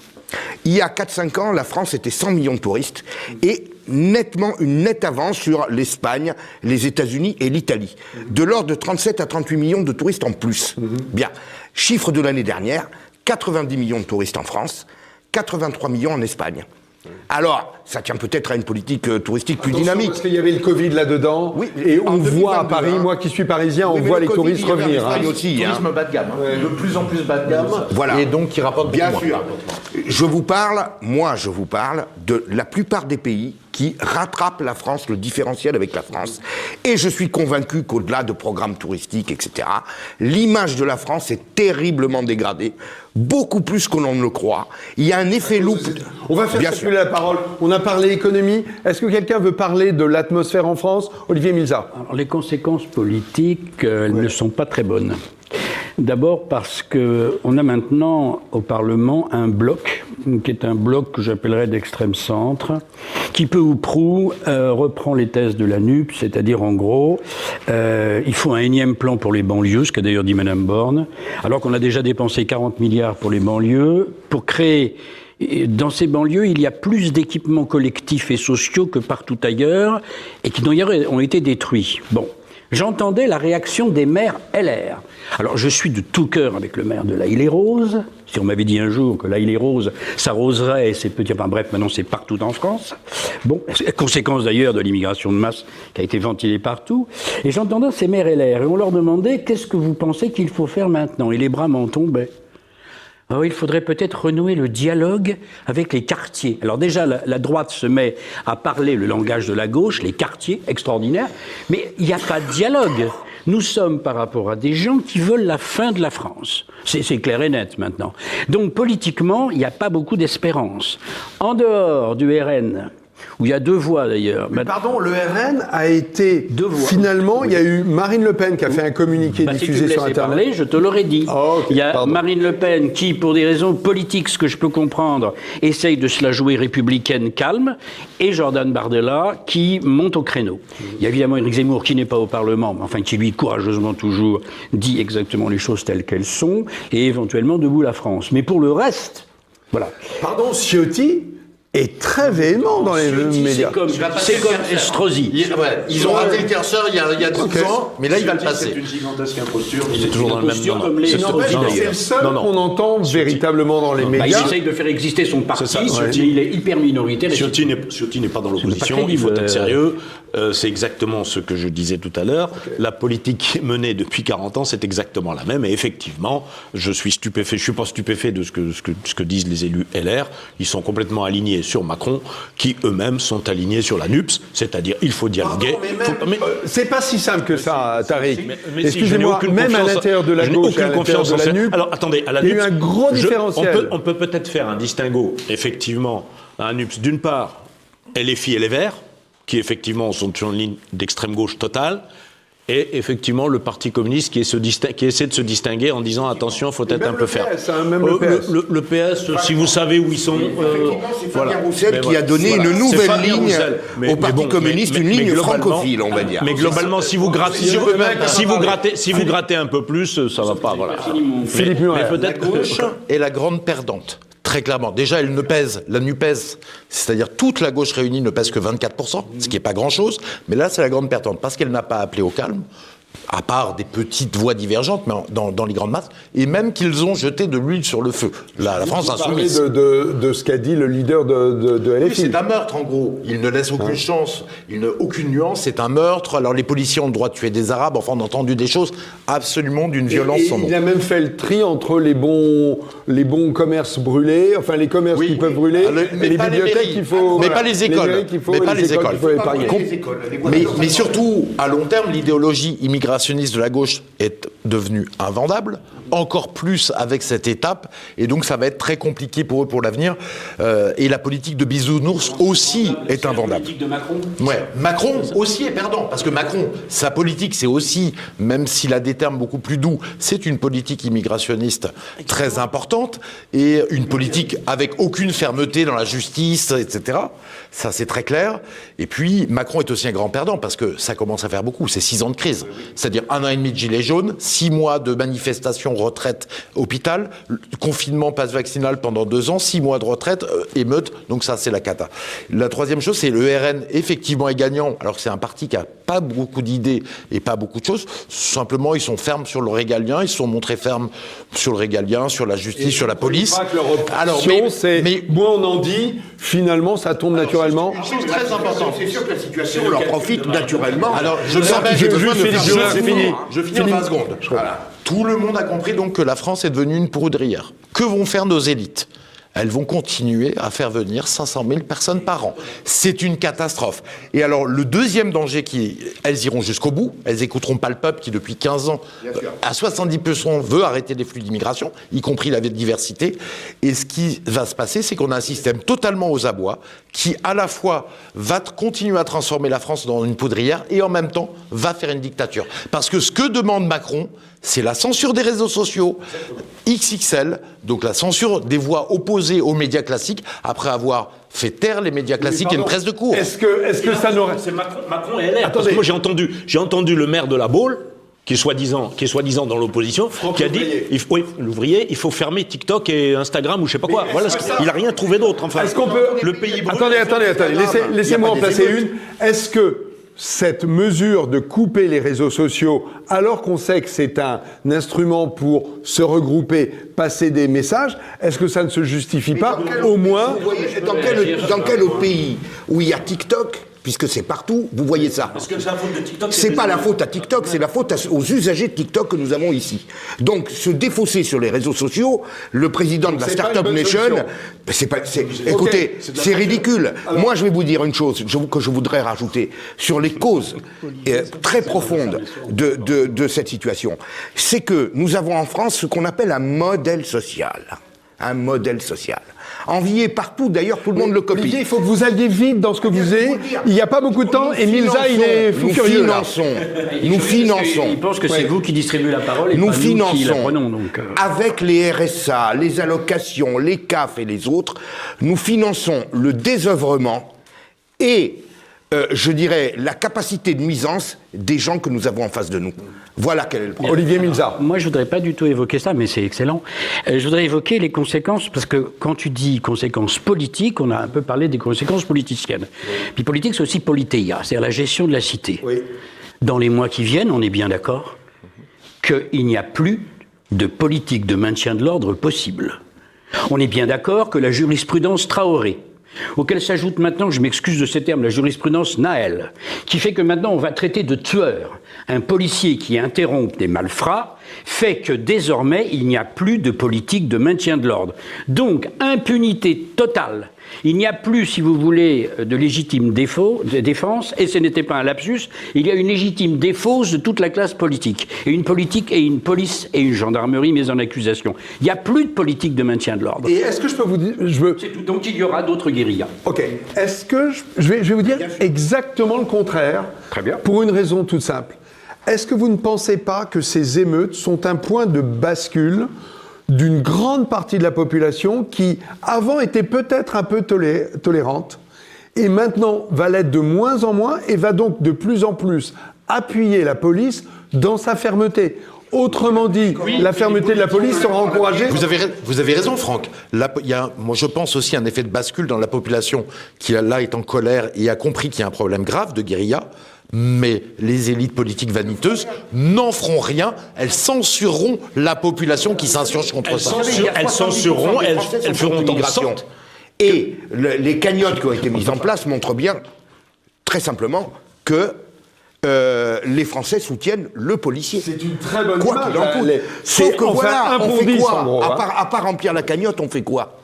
Speaker 7: Il y a 4-5 ans, la France était 100 millions de touristes et une nette avance sur l'Espagne, les États-Unis et l'Italie. De l'ordre de 37 à 38 millions de touristes en plus. Bien. Chiffre de l'année dernière, 90 millions de touristes en France, 83 millions en Espagne. Alors, ça tient peut-être à une politique touristique plus dynamique.
Speaker 3: Parce qu'il y avait le Covid là-dedans, oui, et on voit à Paris, moi qui suis parisien, on voit les touristes revenir.
Speaker 2: Aussi, tourisme bas de gamme, de plus en plus bas de gamme,
Speaker 7: voilà.
Speaker 2: Et donc qui rapporte
Speaker 7: bien
Speaker 2: beaucoup
Speaker 7: sûr.
Speaker 2: moins.
Speaker 7: Je vous parle de la plupart des pays qui rattrapent la France, le différentiel avec la France. Et je suis convaincu qu'au-delà de programmes touristiques, etc., l'image de la France est terriblement dégradée, beaucoup plus que l'on ne le croit. Il y a un effet loupe.
Speaker 3: On va faire circuler la parole. On a parlé économie. Est-ce que quelqu'un veut parler de l'atmosphère en France ? Olivier Milza.
Speaker 5: Alors, les conséquences politiques, elles ne sont pas très bonnes. D'abord parce qu'on a maintenant au Parlement un bloc, qui est un bloc que j'appellerais d'extrême centre, qui peu ou prou reprend les thèses de la NUP, c'est-à-dire en gros, il faut un énième plan pour les banlieues, ce qu'a d'ailleurs dit Madame Borne, alors qu'on a déjà dépensé 40 milliards pour les banlieues, pour créer... Dans ces banlieues, il y a plus d'équipements collectifs et sociaux que partout ailleurs, et qui ont été détruits. Bon. J'entendais la réaction des maires LR. Alors, je suis de tout cœur avec le maire de La Île-et-Rose. Si on m'avait dit un jour que La Île-et-Rose s'arroserait, c'est petit, enfin bref, maintenant c'est partout en France. Bon, conséquence d'ailleurs de l'immigration de masse qui a été ventilée partout. Et j'entendais ces maires LR, et on leur demandait qu'est-ce que vous pensez qu'il faut faire maintenant. Et les bras m'en tombaient. Alors, il faudrait peut-être renouer le dialogue avec les quartiers. Alors déjà, la droite se met à parler le langage de la gauche, les quartiers, extraordinaire, mais il n'y a pas de dialogue. Nous sommes par rapport à des gens qui veulent la fin de la France. C'est clair et net maintenant. Donc politiquement, il n'y a pas beaucoup d'espérance. En dehors du RN, où il y a 2 voix d'ailleurs.
Speaker 3: Mais pardon, le RN a été...
Speaker 5: 2 voix.
Speaker 3: Finalement, il y a eu Marine Le Pen qui a fait un communiqué diffusé sur Internet.
Speaker 5: Parler, je te l'aurais dit.
Speaker 3: Oh, okay,
Speaker 5: il y a
Speaker 3: pardon.
Speaker 5: Marine Le Pen qui, pour des raisons politiques, ce que je peux comprendre, essaye de se la jouer républicaine calme, et Jordan Bardella qui monte au créneau. Il y a évidemment Éric Zemmour qui n'est pas au Parlement, mais enfin qui lui courageusement toujours dit exactement les choses telles qu'elles sont, et éventuellement Debout la France. Mais pour le reste, voilà.
Speaker 3: Pardon, Ciotti est très véhément dans les médias.
Speaker 5: C'est comme Estrosi.
Speaker 2: Ils ont raté le curseur il y a 12 ans, mais là, il va le passer.
Speaker 6: C'est une gigantesque imposture. Il est toujours dans le même
Speaker 5: Imposture
Speaker 6: nom.
Speaker 5: comme les
Speaker 6: C'est
Speaker 5: Estrosi,
Speaker 6: Estrosi,
Speaker 3: C'est
Speaker 6: d'ailleurs.
Speaker 3: le seul
Speaker 6: Non, non.
Speaker 3: qu'on entend véritablement dans les
Speaker 5: Il
Speaker 3: médias.
Speaker 5: essaye de faire exister son parti,
Speaker 6: C'est ça,
Speaker 5: mais il est hyper minoritaire.
Speaker 6: Ciotti n'est pas dans l'opposition,
Speaker 5: crédible,
Speaker 6: il faut être sérieux. C'est exactement ce que je disais tout à l'heure. La politique menée depuis 40 ans, c'est exactement la même. Et effectivement, je suis stupéfait, je suis pas stupéfait de ce que disent les élus LR. Ils sont complètement alignés sur Macron, qui eux-mêmes sont alignés sur la NUPS, c'est-à-dire il faut dialoguer.
Speaker 3: C'est pas si simple que ça, Tariq.
Speaker 6: Mais si,
Speaker 3: Excusez-moi,
Speaker 6: je n'ai aucune
Speaker 3: même à
Speaker 6: confiance-
Speaker 3: l'intérieur de la
Speaker 6: je n'ai
Speaker 3: gauche et à
Speaker 6: aucune
Speaker 3: l'intérieur
Speaker 6: confiance
Speaker 3: de
Speaker 6: en
Speaker 3: la
Speaker 6: ça.
Speaker 3: NUP,
Speaker 6: Alors attendez, à la
Speaker 3: il y a eu
Speaker 6: NUPS,
Speaker 3: un gros différentiel.
Speaker 6: On peut peut-être faire un distinguo, effectivement, à la NUPS. D'une part, LFI et les Verts, qui effectivement sont sur une ligne d'extrême gauche totale, et effectivement le Parti communiste qui essaie de se distinguer en disant attention, faut être un peu ferme.
Speaker 3: Même le PS.
Speaker 6: Le PS, si vous savez où ils sont,
Speaker 7: c'est
Speaker 6: voilà.
Speaker 7: Fabien Roussel
Speaker 6: Mais
Speaker 7: qui
Speaker 6: voilà.
Speaker 7: a donné
Speaker 6: Voilà.
Speaker 7: une
Speaker 6: C'est
Speaker 7: nouvelle
Speaker 6: Fabien
Speaker 7: ligne
Speaker 6: Roussel.
Speaker 7: au Parti communiste, une ligne
Speaker 6: globalement-
Speaker 7: francophile, on va dire.
Speaker 6: Mais globalement, si vous grattez un peu plus, ça va pas. Voilà.
Speaker 3: Philippe Murer.
Speaker 6: Mais peut-être
Speaker 2: La gauche est la grande perdante. Très clairement. Déjà, elle ne pèse, la NUPES, c'est-à-dire toute la gauche réunie ne pèse que 24%, ce qui n'est pas grand-chose. Mais là, c'est la grande perdante, parce qu'elle n'a pas appelé au calme, à part des petites voix divergentes, mais dans les grandes masses, et même qu'ils ont jeté de l'huile sur le feu. La France insoumise.
Speaker 3: de ce qu'a dit le leader de
Speaker 2: Oui,
Speaker 3: LFI.
Speaker 2: c'est un meurtre, en gros. Il ne laisse aucune chance, aucune nuance, c'est un meurtre. Alors, les policiers ont le droit de tuer des Arabes, enfin, on a entendu des choses absolument d'une violence sans nom.
Speaker 3: Il a même fait le tri entre les bons commerces brûlés, enfin les commerces qui peuvent brûler,
Speaker 2: Mais
Speaker 3: et les
Speaker 2: pas les
Speaker 3: bibliothèques
Speaker 2: mairies.
Speaker 3: qu'il faut...
Speaker 2: Mais pas les écoles.
Speaker 3: mairies qu'il faut,
Speaker 2: Mais
Speaker 3: et
Speaker 2: pas les écoles.
Speaker 3: qu'il faut épargner.
Speaker 2: Mais surtout, à long terme, l'idéologie immigrationniste de la gauche est devenue invendable, encore plus avec cette étape, et donc ça va être très compliqué pour eux pour l'avenir. Et la politique de bisounours aussi est invendable.
Speaker 5: La politique de Macron.
Speaker 2: Ouais. Macron aussi est perdant, parce que Macron, sa politique, c'est aussi, même s'il a des termes beaucoup plus doux, c'est une politique immigrationniste très importante, et une politique avec aucune fermeté dans la justice, etc. Ça, c'est très clair. Et puis, Macron est aussi un grand perdant, parce que ça commence à faire beaucoup. C'est 6 ans de crise. C'est-à-dire 1 an et demi de gilets jaunes, 6 mois de manifestations, retraite, hôpital, confinement, passe vaccinal pendant 2 ans, 6 mois de retraite, émeute. Donc ça, c'est la cata. La troisième chose, c'est le RN, effectivement, est gagnant, alors que c'est un parti qui n'a pas beaucoup d'idées et pas beaucoup de choses. Simplement, ils sont fermes sur le régalien, ils se sont montrés fermes sur le régalien, sur la justice, sur la police.
Speaker 3: Alors, mais moins on en dit, finalement, ça tombe naturellement.
Speaker 2: Une chose très importante.
Speaker 7: C'est sûr que la situation leur profite naturellement.
Speaker 2: Alors, je me permets,
Speaker 3: je-
Speaker 2: j'ai besoin
Speaker 3: juste
Speaker 2: de faire
Speaker 3: Philippe,
Speaker 2: juste
Speaker 3: c'est fini.
Speaker 2: Je finis en 20 secondes. Voilà. Tout le monde a compris donc que la France est devenue une poudrière. Que vont faire nos élites ? Elles vont continuer à faire venir 500 000 personnes par an. C'est une catastrophe. Et alors, le deuxième danger, elles iront jusqu'au bout. Elles n'écouteront pas le peuple qui, depuis 15 ans, à 70% veut arrêter les flux d'immigration, y compris la diversité. Et ce qui va se passer, c'est qu'on a un système totalement aux abois qui, à la fois, va continuer à transformer la France dans une poudrière et, en même temps, va faire une dictature. Parce que ce que demande Macron, c'est la censure des réseaux sociaux, XXL, donc la censure des voix opposées aux médias classiques, après avoir fait taire les médias classiques et une presse de cours.
Speaker 3: Est-ce que ça n'aurait...
Speaker 6: C'est Macron et LR. Parce que moi j'ai entendu le maire de la Baule, qui est soi-disant dans l'opposition, qui a dit l'ouvrier, il faut fermer TikTok et Instagram ou je sais pas quoi. Voilà, il a rien trouvé d'autre. Enfin,
Speaker 3: Est-ce qu'on peut...
Speaker 6: le pays brûle.
Speaker 3: Attendez, laissez-moi en placer une. Est-ce que cette mesure de couper les réseaux sociaux, alors qu'on sait que c'est un instrument pour se regrouper, passer des messages, est-ce que ça ne se justifie pas, au moins...
Speaker 7: Vous voyez, dans quel autre pays où il y a TikTok, puisque c'est partout, vous voyez ça.
Speaker 6: Parce que c'est la faute de TikTok.
Speaker 7: C'est pas la faute à TikTok, c'est la faute aux usagers de TikTok que nous avons ici. Donc, se défausser sur les réseaux sociaux, le président de la Startup Nation, écoutez, c'est ridicule. Moi, je vais vous dire une chose que je voudrais rajouter sur les causes très profondes de cette situation. C'est que nous avons en France ce qu'on appelle un modèle social. un modèle social. Envié partout, d'ailleurs, tout le monde le copie.
Speaker 3: Olivier, il faut que vous alliez vite dans ce que vous êtes. Il n'y a pas beaucoup de temps, et Milza, il est fou furieux.
Speaker 7: Nous finançons.
Speaker 5: Il pense que c'est vous qui distribuez la parole et
Speaker 7: nous
Speaker 5: pas
Speaker 7: finançons,
Speaker 5: nous qui la prenons. Donc,
Speaker 7: avec les RSA, les allocations, les CAF et les autres, nous finançons le désœuvrement et, je dirais, la capacité de nuisance des gens que nous avons en face de nous. Voilà quel est le problème.
Speaker 3: Olivier Milza.
Speaker 5: moi, je voudrais pas du tout évoquer ça, mais c'est excellent. Je voudrais évoquer les conséquences, parce que quand tu dis conséquences politiques, on a un peu parlé des conséquences politiciennes. Puis politique, c'est aussi politéia, c'est-à-dire la gestion de la cité.
Speaker 3: Oui.
Speaker 5: Dans les mois qui viennent, on est bien d'accord qu'il n'y a plus de politique de maintien de l'ordre possible. On est bien d'accord que la jurisprudence Traoré, auquel s'ajoute maintenant, je m'excuse de ces termes, la jurisprudence Naël, qui fait que maintenant on va traiter de tueur un policier qui interrompt des malfrats, fait que désormais il n'y a plus de politique de maintien de l'ordre. Donc impunité totale. Il n'y a plus, si vous voulez, de légitime défense, et ce n'était pas un lapsus, il y a une légitime défausse de toute la classe politique. Et une politique et une police et une gendarmerie mises en accusation. Il n'y a plus de politique de maintien de l'ordre.
Speaker 3: Et est-ce que je peux vous dire...
Speaker 5: C'est tout. Donc il y aura d'autres guérillas.
Speaker 3: Ok. Est-ce que... je vais vous dire exactement le contraire.
Speaker 5: Très bien.
Speaker 3: Pour une raison toute simple. Est-ce que vous ne pensez pas que ces émeutes sont un point de bascule d'une grande partie de la population qui, avant, était peut-être un peu tolérante, et maintenant va l'être de moins en moins, et va donc de plus en plus appuyer la police dans sa fermeté. Autrement dit, la fermeté de la police sera encouragée.
Speaker 2: Vous avez raison, Franck. Là, moi, je pense aussi à un effet de bascule dans la population qui, là, est en colère et a compris qu'il y a un problème grave de guérilla. Mais les élites politiques vaniteuses n'en feront rien. Elles censureront la population qui s'insurge contre ça.
Speaker 6: Elles censureront, elles feront en sorte.
Speaker 7: Et les cagnottes qui ont été mises en place montrent bien, très simplement, que les Français soutiennent le policier.
Speaker 3: C'est une très bonne
Speaker 7: quoi
Speaker 3: image.
Speaker 7: Qu'il en coûte. Sauf que voilà, on fait quoi
Speaker 3: gros,
Speaker 7: à part remplir la cagnotte, on fait quoi?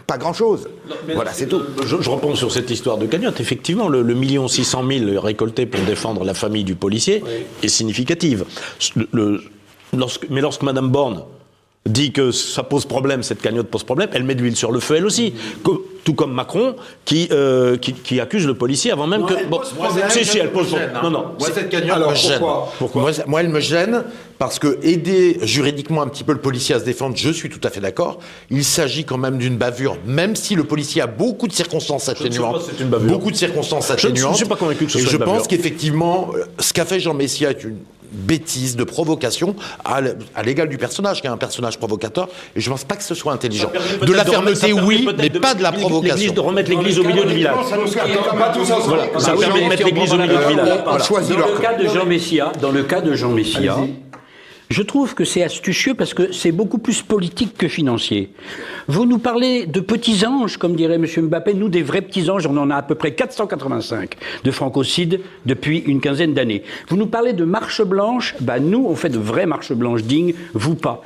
Speaker 7: Pas grand-chose. Voilà, c'est tout.
Speaker 6: Je reprends sur cette histoire de cagnotte. Effectivement, le 1 600 000 récolté pour défendre la famille du policier est significative. Mais lorsque Mme Borne dit que ça pose problème, cette cagnotte pose problème, elle met de l'huile sur le feu, elle aussi. Tout comme Macron, qui accuse le policier avant même que...
Speaker 2: Elle pose problème, elle pose problème. Non, moi, cette cagnotte me gêne. Pourquoi moi, elle me gêne parce que aider juridiquement un petit peu le policier à se défendre, je suis tout à fait d'accord. Il s'agit quand même d'une bavure, même si le policier a beaucoup de circonstances atténuantes. Beaucoup de circonstances atténuantes.
Speaker 6: Je ne suis pas convaincu que ce soit une bavure.
Speaker 2: Et je pense qu'effectivement, ce qu'a fait Jean Messia est une bêtise de provocation à l'égal du personnage, qui est un personnage provocateur, et je ne pense pas que ce soit intelligent. De la fermeté, oui, mais pas de la provocation.
Speaker 6: De remettre l'église au milieu du village. Ça permet de mettre l'église au milieu du village.
Speaker 5: Dans le cas de Jean Messia, je trouve que c'est astucieux parce que c'est beaucoup plus politique que financier. Vous nous parlez de petits anges, comme dirait M. Mbappé. Nous, des vrais petits anges, on en a à peu près 485 de francocides depuis une quinzaine d'années. Vous nous parlez de marche blanche. Nous, on fait de vraies marches blanches dignes, vous pas.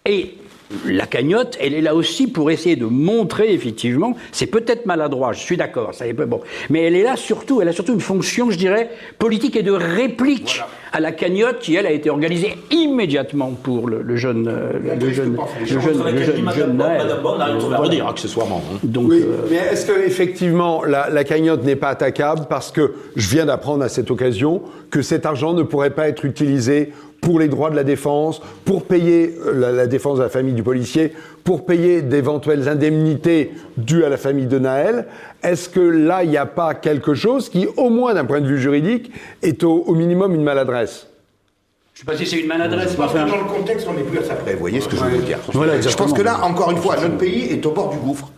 Speaker 5: Et la cagnotte, elle est là aussi pour essayer de montrer, effectivement, c'est peut-être maladroit, je suis d'accord, ça est bon, mais elle a surtout une fonction, je dirais, politique et de réplique à la cagnotte qui, elle, a été organisée immédiatement pour le jeune Naël.
Speaker 6: Madame Borne n'arrive pas à redire, accessoirement.
Speaker 3: Donc, oui, mais est-ce qu'effectivement, la cagnotte n'est pas attaquable parce que je viens d'apprendre à cette occasion que cet argent ne pourrait pas être utilisé pour les droits de la défense, pour payer la défense de la famille du policier, pour payer d'éventuelles indemnités dues à la famille de Naël. Est-ce que là, il n'y a pas quelque chose qui, au moins d'un point de vue juridique, est au minimum une maladresse ?
Speaker 5: Je ne sais pas si c'est une maladresse.
Speaker 7: Dans le contexte, on n'est plus à ça près. Vous voyez ce que je veux dire ? Voilà, je pense que là, encore une fois, notre pays est au bord du gouffre.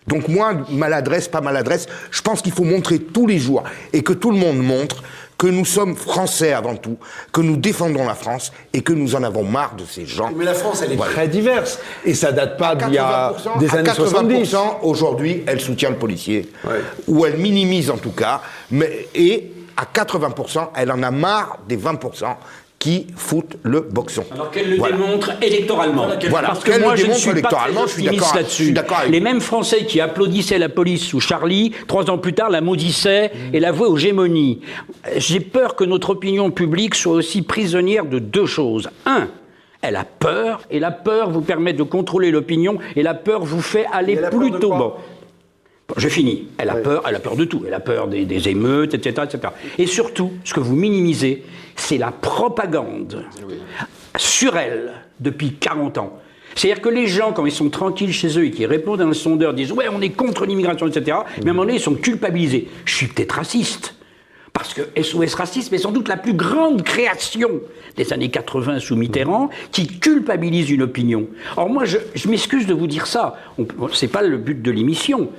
Speaker 7: Donc moi, maladresse, pas maladresse, je pense qu'il faut montrer tous les jours et que tout le monde montre que nous sommes Français avant tout, que nous défendons la France et que nous en avons marre de ces gens.
Speaker 3: Mais la France, elle est très diverse et ça date pas d'il y a des années 70.
Speaker 7: 80%, aujourd'hui, elle soutient le policier, ou elle minimise en tout cas, et à 80%, elle en a marre des 20% qui foutent le boxon.
Speaker 5: Alors qu'elle le démontre électoralement. Parce que moi, je ne suis pas très optimiste là-dessus. Les mêmes Français qui applaudissaient la police sous Charlie, 3 ans plus tard, la maudissaient et la vouaient aux gémonies. J'ai peur que notre opinion publique soit aussi prisonnière de 2 choses. 1, Elle a peur, et la peur vous permet de contrôler l'opinion, et la peur vous fait aller plutôt bon. Je finis. Elle a peur de tout. Elle a peur des émeutes, etc., etc. Et surtout, ce que vous minimisez, c'est la propagande sur elle depuis 40 ans. C'est-à-dire que les gens, quand ils sont tranquilles chez eux et qu'ils répondent à un sondeur, disent « Ouais, on est contre l'immigration, etc. » Mais à un moment donné, ils sont culpabilisés. Je suis peut-être raciste. Parce que SOS Racisme est sans doute la plus grande création des années 80 sous Mitterrand qui culpabilise une opinion. Or moi, je m'excuse de vous dire ça. C'est pas le but de l'émission.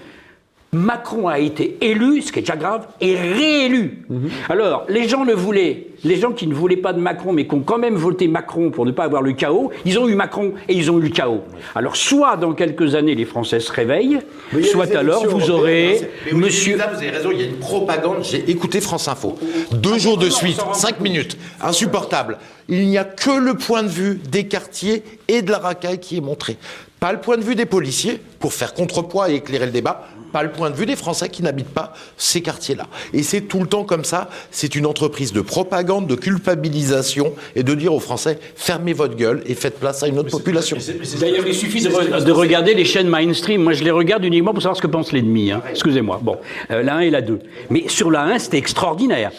Speaker 5: Macron a été élu, ce qui est déjà grave, et réélu. Alors, les gens qui ne voulaient pas de Macron, mais qui ont quand même voté Macron pour ne pas avoir le chaos, ils ont eu Macron et ils ont eu le chaos. Alors, soit dans quelques années, les Français se réveillent, soit alors vous aurez...
Speaker 2: Monsieur... Là, vous avez raison, il y a une propagande. J'ai écouté France Info. 2 jours de suite, 5 minutes. Insupportable. Il n'y a que le point de vue des quartiers et de la racaille qui est montré. Pas le point de vue des policiers, pour faire contrepoids et éclairer le débat, pas le point de vue des Français qui n'habitent pas ces quartiers-là. Et c'est tout le temps comme ça, c'est une entreprise de propagande, de culpabilisation, et de dire aux Français, fermez votre gueule et faites place à une autre population.
Speaker 5: D'ailleurs, il suffit de regarder les chaînes mainstream. Moi, je les regarde uniquement pour savoir ce que pense l'ennemi. Hein. Excusez-moi. Bon, la 1 et la 2. Mais sur la 1, c'était extraordinaire.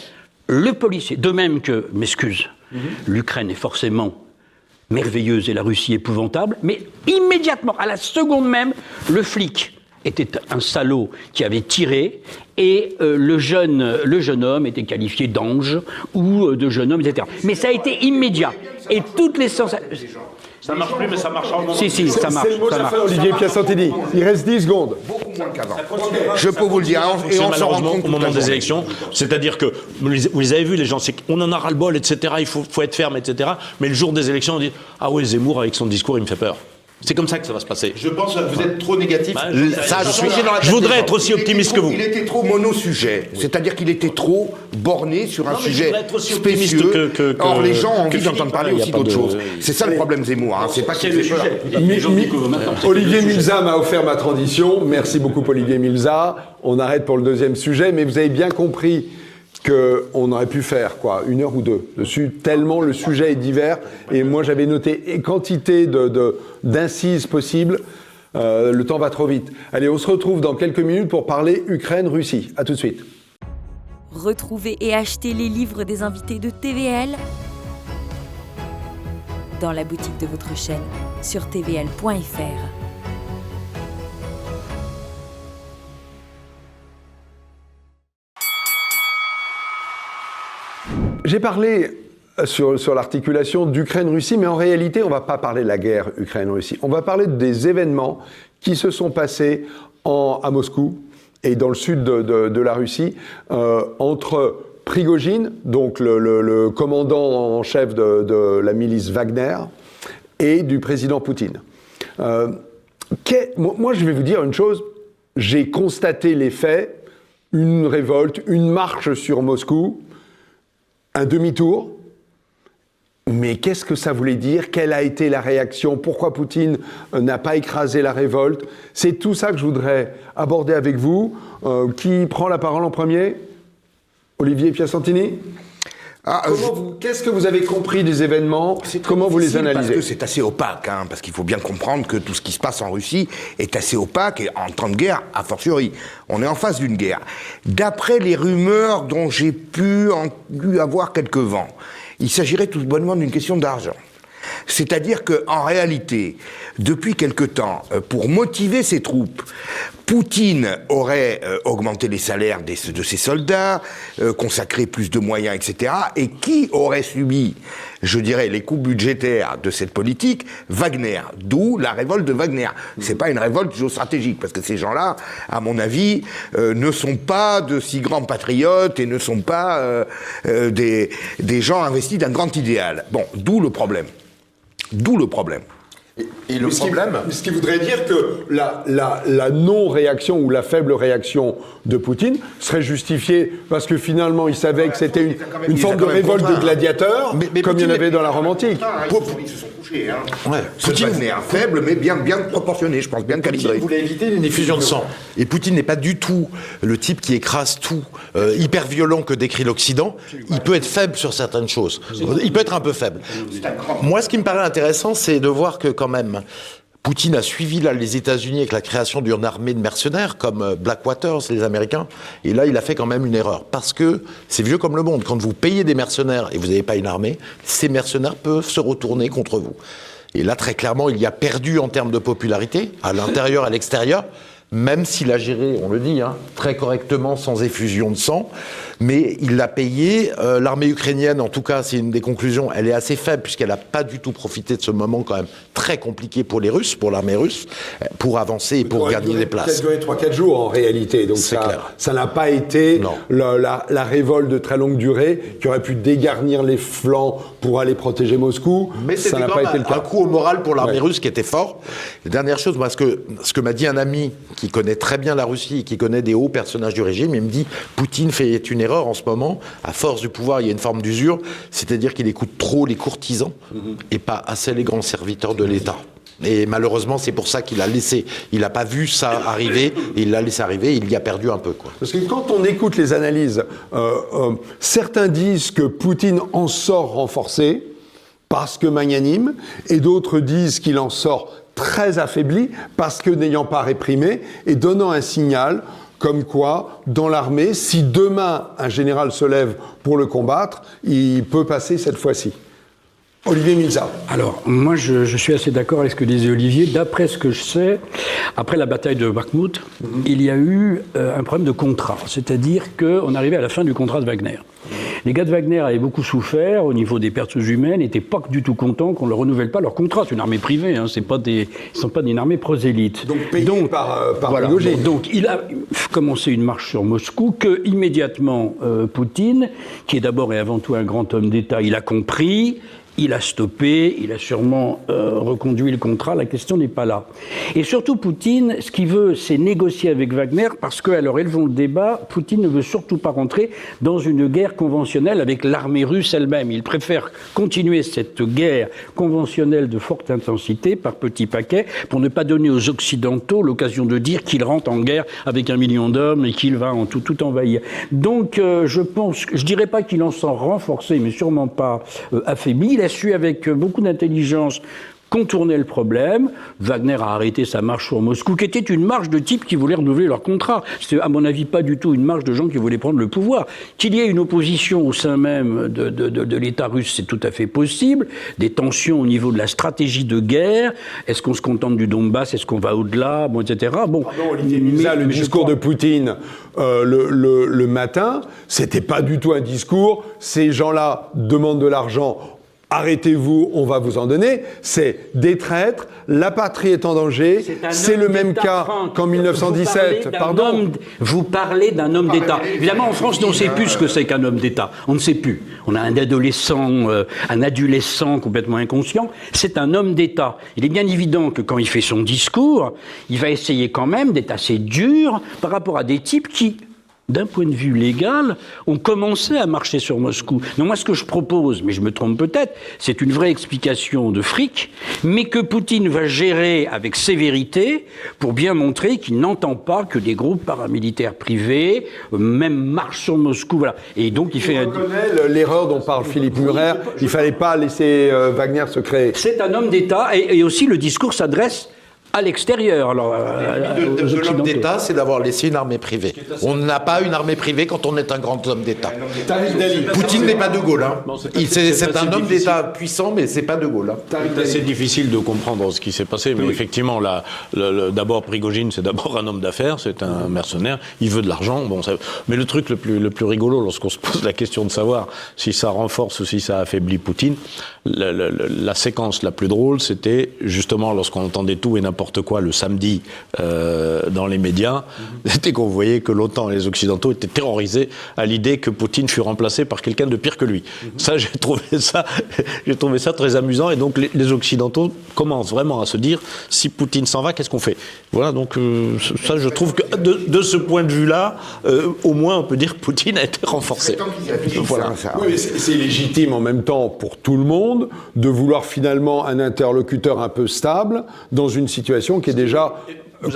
Speaker 5: Le policier, de même que, m'excuse, l'Ukraine est forcément merveilleuse et la Russie épouvantable, mais immédiatement, à la seconde même, le flic était un salaud qui avait tiré et le jeune homme était qualifié d'ange ou de jeune homme, etc. Mais ça a été immédiat. Et toutes les sensations...
Speaker 6: Ça marche plus, mais ça marche en moment.
Speaker 5: Si, ça marche.
Speaker 3: C'est le mot de la fin, Olivier Piacentini. Il reste 10 secondes.
Speaker 7: Beaucoup moins qu'avant. Je peux vous le dire. Et on s'en rend compte
Speaker 6: au moment des élections. C'est-à-dire que, vous les avez vus, les gens, c'est qu'on en a ras-le-bol, etc. Il faut être ferme, etc. Mais le jour des élections, on dit « Ah oui, Zemmour, avec son discours, il me fait peur ». C'est comme ça que ça va se passer.
Speaker 2: Je pense que vous êtes trop négatif.
Speaker 6: Je voudrais être aussi optimiste que vous.
Speaker 7: Il était trop mono-sujet. C'est-à-dire qu'il était trop borné sur un sujet spécieux. Or, les gens ont envie d'entendre parler aussi d'autre chose. C'est ça le problème Zemmour. Hein. C'est pas qu'il fait peur.
Speaker 3: Olivier Milza m'a offert ma transition. Merci beaucoup, Olivier Milza. On arrête pour le deuxième sujet, mais vous avez bien compris qu'on aurait pu faire, 1 heure ou 2 dessus, tellement le sujet est divers. Et moi, j'avais noté quantité d'incises possibles. Le temps va trop vite. Allez, on se retrouve dans quelques minutes pour parler Ukraine-Russie. À tout de suite.
Speaker 8: Retrouvez et achetez les livres des invités de TVL dans la boutique de votre chaîne sur tvl.fr.
Speaker 3: J'ai parlé sur l'articulation d'Ukraine-Russie, mais en réalité, on ne va pas parler de la guerre Ukraine-Russie. On va parler des événements qui se sont passés à Moscou et dans le sud de la Russie, entre Prigojine, donc le commandant en chef de la milice Wagner, et du président Poutine. Moi, je vais vous dire une chose. J'ai constaté les faits, une révolte, une marche sur Moscou, un demi-tour, mais qu'est-ce que ça voulait dire? Quelle a été la réaction? Pourquoi Poutine n'a pas écrasé la révolte? C'est tout ça que je voudrais aborder avec vous. Qui prend la parole en premier? Olivier Piacentini? Qu'est-ce que vous avez compris des événements? Comment vous les analysez?
Speaker 7: Parce que c'est assez opaque, parce qu'il faut bien comprendre que tout ce qui se passe en Russie est assez opaque, et en temps de guerre, a fortiori. On est en face d'une guerre. D'après les rumeurs dont j'ai pu avoir quelques vents, il s'agirait tout bonnement d'une question d'argent. C'est-à-dire qu'en réalité, depuis quelque temps, pour motiver ses troupes, Poutine aurait augmenté les salaires de ses soldats, consacré plus de moyens, etc. Et qui aurait subi, je dirais, les coûts budgétaires de cette politique? Wagner. D'où la révolte de Wagner. C'est pas une révolte géostratégique, parce que ces gens-là, à mon avis, ne sont pas de si grands patriotes et ne sont pas des gens investis d'un grand idéal. Bon, d'où le problème.
Speaker 2: Et le problème...
Speaker 3: Ce qui voudrait dire que la non-réaction ou la faible réaction de Poutine serait justifiée parce que finalement il savait que c'était une forme de révolte de gladiateurs, comme il y en avait dans la Rome antique.
Speaker 7: Ils se sont couchés. Poutine est un faible, mais bien proportionné, je pense, bien calibré.
Speaker 2: Poutine voulait éviter une effusion de sang. Et Poutine n'est pas du tout le type qui écrase tout, hyper violent que décrit l'Occident. Il peut être faible sur certaines choses. Il peut être un peu faible. Moi, ce qui me paraît intéressant, c'est de voir que quand même, Poutine a suivi là les États-Unis avec la création d'une armée de mercenaires comme Blackwater, les Américains. Et là, il a fait quand même une erreur. Parce que c'est vieux comme le monde. Quand vous payez des mercenaires et vous n'avez pas une armée, ces mercenaires peuvent se retourner contre vous. Et là, très clairement, il y a perdu en termes de popularité, à l'intérieur et à l'extérieur, même s'il a géré, on le dit, très correctement, sans effusion de sang. Mais il l'a payé. L'armée ukrainienne, en tout cas, c'est une des conclusions, elle est assez faible, puisqu'elle n'a pas du tout profité de ce moment quand même très compliqué pour les Russes, pour l'armée russe, pour avancer et pour gagner des places.
Speaker 3: Ça a duré 3-4 jours en réalité, donc ça n'a pas été la révolte de très longue durée qui aurait pu dégarnir les flancs pour aller protéger Moscou.
Speaker 2: Mais ça n'a pas été le cas. Un coup au moral pour l'armée russe qui était fort. La dernière chose, moi, ce que m'a dit un ami qui connaît très bien la Russie et qui connaît des hauts personnages du régime, il me dit Poutine fait une erreur en ce moment. À force du pouvoir, il y a une forme d'usure, c'est-à-dire qu'il écoute trop les courtisans et pas assez les grands serviteurs de l'État. Et malheureusement, c'est pour ça qu'il a laissé. Il n'a pas vu ça arriver, et il l'a laissé arriver, il y a perdu un peu, quoi.
Speaker 3: Parce que quand on écoute les analyses, certains disent que Poutine en sort renforcé, parce que magnanime, et d'autres disent qu'il en sort très affaibli, parce que n'ayant pas réprimé, et donnant un signal comme quoi, dans l'armée, si demain un général se lève pour le combattre, il peut passer cette fois-ci. Olivier Milza.
Speaker 5: Alors, moi, je suis assez d'accord avec ce que disait Olivier. D'après ce que je sais, après la bataille de Bakhmout, il y a eu un problème de contrat. C'est-à-dire qu'on arrivait à la fin du contrat de Wagner. Les gars de Wagner avaient beaucoup souffert au niveau des pertes humaines, n'étaient pas du tout contents qu'on ne leur renouvelle pas leur contrat. C'est une armée privée, ils ne sont pas une armée prosélyte.
Speaker 3: Donc payé par
Speaker 5: voilà. Donc il a commencé une marche sur Moscou que immédiatement Poutine, qui est d'abord et avant tout un grand homme d'État, il a compris. Il a stoppé, il a sûrement reconduit le contrat, la question n'est pas là. Et surtout, Poutine, ce qu'il veut, c'est négocier avec Wagner, parce que, alors élevons le débat, Poutine ne veut surtout pas rentrer dans une guerre conventionnelle avec l'armée russe elle-même. Il préfère continuer cette guerre conventionnelle de forte intensité, par petits paquets, pour ne pas donner aux Occidentaux l'occasion de dire qu'il rentre en guerre avec 1 million d'hommes et qu'il va en tout envahir. Donc, je dirais pas qu'il en sort renforcé, mais sûrement pas affaibli. Il a su avec beaucoup d'intelligence contourner le problème. Wagner a arrêté sa marche sur Moscou, qui était une marche de type qui voulait renouveler leur contrat. C'était, à mon avis, pas du tout une marche de gens qui voulaient prendre le pouvoir. Qu'il y ait une opposition au sein même de l'État russe, c'est tout à fait possible. Des tensions au niveau de la stratégie de guerre. Est-ce qu'on se contente du Donbass? Est-ce qu'on va au-delà? Bon, etc. Bon,
Speaker 3: Olivier Milza, le discours de Poutine le matin, c'était pas du tout un discours. Ces gens-là demandent de l'argent. Arrêtez-vous, on va vous en donner. C'est des traîtres, la patrie est en danger. C'est le même cas qu'en 1917.
Speaker 5: Vous parlez d'un homme d'État. Évidemment, en France, on ne sait plus ce que c'est qu'un homme d'État. On ne sait plus. On a un adolescent complètement inconscient. C'est un homme d'État. Il est bien évident que quand il fait son discours, il va essayer quand même d'être assez dur par rapport à des types qui, d'un point de vue légal, ont commencé à marcher sur Moscou. Donc moi, ce que je propose, mais je me trompe peut-être, c'est une vraie explication de fric, mais que Poutine va gérer avec sévérité pour bien montrer qu'il n'entend pas que des groupes paramilitaires privés, même marchent sur Moscou. Voilà. Et donc il fait
Speaker 3: reconnaît l'erreur dont parle Philippe Murer. Il ne fallait pas laisser Wagner se créer.
Speaker 5: C'est un homme d'État, et aussi le discours s'adresse à l'extérieur. Alors,
Speaker 2: de l'homme d'État, c'est d'avoir laissé une armée privée. On n'a pas une armée privée quand on est un grand homme d'État. Poutine n'est pas De Gaulle. C'est un homme d'État puissant, mais c'est pas De Gaulle.
Speaker 6: C'est assez difficile de comprendre ce qui s'est passé, mais effectivement, d'abord, Prigojine, c'est d'abord un homme d'affaires, c'est un mercenaire, il veut de l'argent. Mais le truc le plus rigolo, lorsqu'on se pose la question de savoir si ça renforce ou si ça affaiblit Poutine, la séquence la plus drôle, c'était justement lorsqu'on entendait tout et n'importe n'importe quoi le samedi dans les médias, c'était qu'on voyait que l'OTAN et les Occidentaux étaient terrorisés à l'idée que Poutine fut remplacé par quelqu'un de pire que lui. Ça, j'ai trouvé ça très amusant, et donc les Occidentaux commencent vraiment à se dire, si Poutine s'en va, qu'est-ce qu'on fait? Voilà, donc ça, je trouve que de ce point de vue-là, au moins on peut dire que Poutine a été renforcé.
Speaker 3: Voilà. Oui, c'est légitime en même temps pour tout le monde de vouloir finalement un interlocuteur un peu stable dans une situation qui est déjà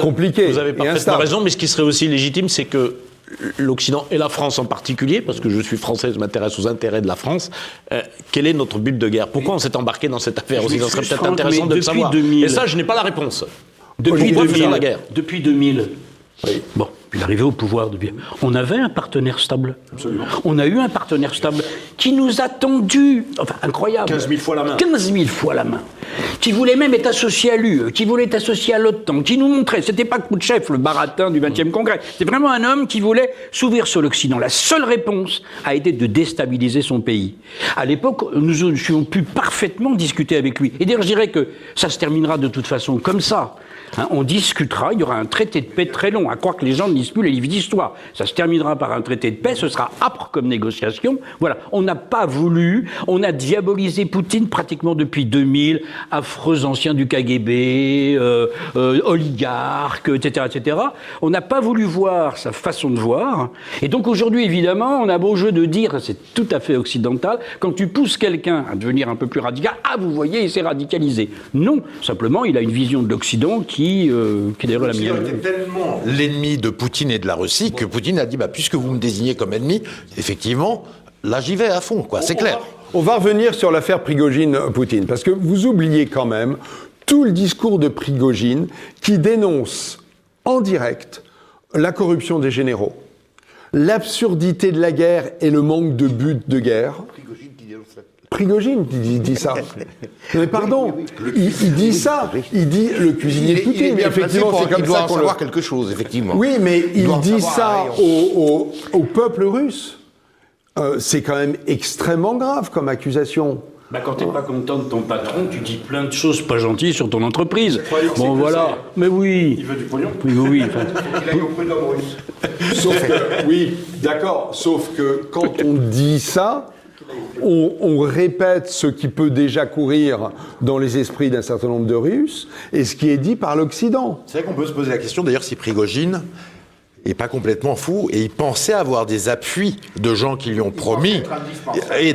Speaker 3: compliquée.
Speaker 6: Vous avez parfaitement raison, mais ce qui serait aussi légitime, c'est que l'Occident et la France en particulier, parce que je suis français, je m'intéresse aux intérêts de la France, quel est notre but de guerre? Pourquoi on s'est embarqué dans cette affaire aussi? Ça serait peut-être intéressant de le savoir.
Speaker 5: 2000,
Speaker 6: et ça, je n'ai pas la réponse.
Speaker 5: Depuis 2000,
Speaker 6: la guerre.
Speaker 5: Depuis 2000. Oui. Bon, puis l'arrivée au pouvoir de bien. On avait un partenaire stable. Absolument. On a eu un partenaire stable qui nous a tendu, enfin incroyable.
Speaker 6: 15 000 fois la main.
Speaker 5: 15 000 fois la main. Qui voulait même être associé à l'UE, qui voulait être associé à l'OTAN, qui nous montrait, c'était pas Khrouchtchev, le baratin du 20e congrès, c'était vraiment un homme qui voulait s'ouvrir sur l'Occident. La seule réponse a été de déstabiliser son pays. À l'époque, nous aurions pu parfaitement discuter avec lui. Et d'ailleurs, je dirais que ça se terminera de toute façon comme ça. Hein, on discutera, il y aura un traité de paix très long, à croire que les gens ne lisent plus les livres d'histoire. Ça se terminera par un traité de paix, ce sera âpre comme négociation. Voilà, on n'a pas voulu, on a diabolisé Poutine pratiquement depuis 2000, affreux ancien du KGB, oligarque, etc., etc. On n'a pas voulu voir sa façon de voir. Et donc aujourd'hui, évidemment, on a beau jeu de dire, c'est tout à fait occidental, quand tu pousses quelqu'un à devenir un peu plus radical, ah, vous voyez, il s'est radicalisé. Non, simplement, il a une vision de l'Occident qui est d'ailleurs la mienne.
Speaker 2: Il était tellement l'ennemi de Poutine et de la Russie que Poutine a dit, puisque vous me désignez comme ennemi, effectivement, là j'y vais à fond, quoi. C'est clair.
Speaker 3: On va revenir sur l'affaire Prigojine-Poutine, parce que vous oubliez quand même tout le discours de Prigojine qui dénonce en direct la corruption des généraux, l'absurdité de la guerre et le manque de but de guerre. Prigojine dit ça. Mais pardon, il dit ça. Il dit le cuisinier de Poutine. Mais effectivement, c'est comme ça qu'on
Speaker 7: doit savoir quelque chose, effectivement.
Speaker 3: Oui, mais il dit ça au peuple russe. C'est quand même extrêmement grave comme accusation.
Speaker 5: Quand t'es pas content de ton patron, tu dis plein de choses pas gentilles sur ton entreprise. Bon, voilà. Mais oui.
Speaker 4: Il veut du pognon.
Speaker 5: Oui.
Speaker 4: Il a eu au prud'homme russe.
Speaker 3: Sauf que, oui, d'accord. Sauf que quand on dit ça, on répète ce qui peut déjà courir dans les esprits d'un certain nombre de Russes et ce qui est dit par l'Occident.
Speaker 2: C'est vrai qu'on peut se poser la question d'ailleurs si Prigojine est pas complètement fou et il pensait avoir des appuis de gens qui lui ont promis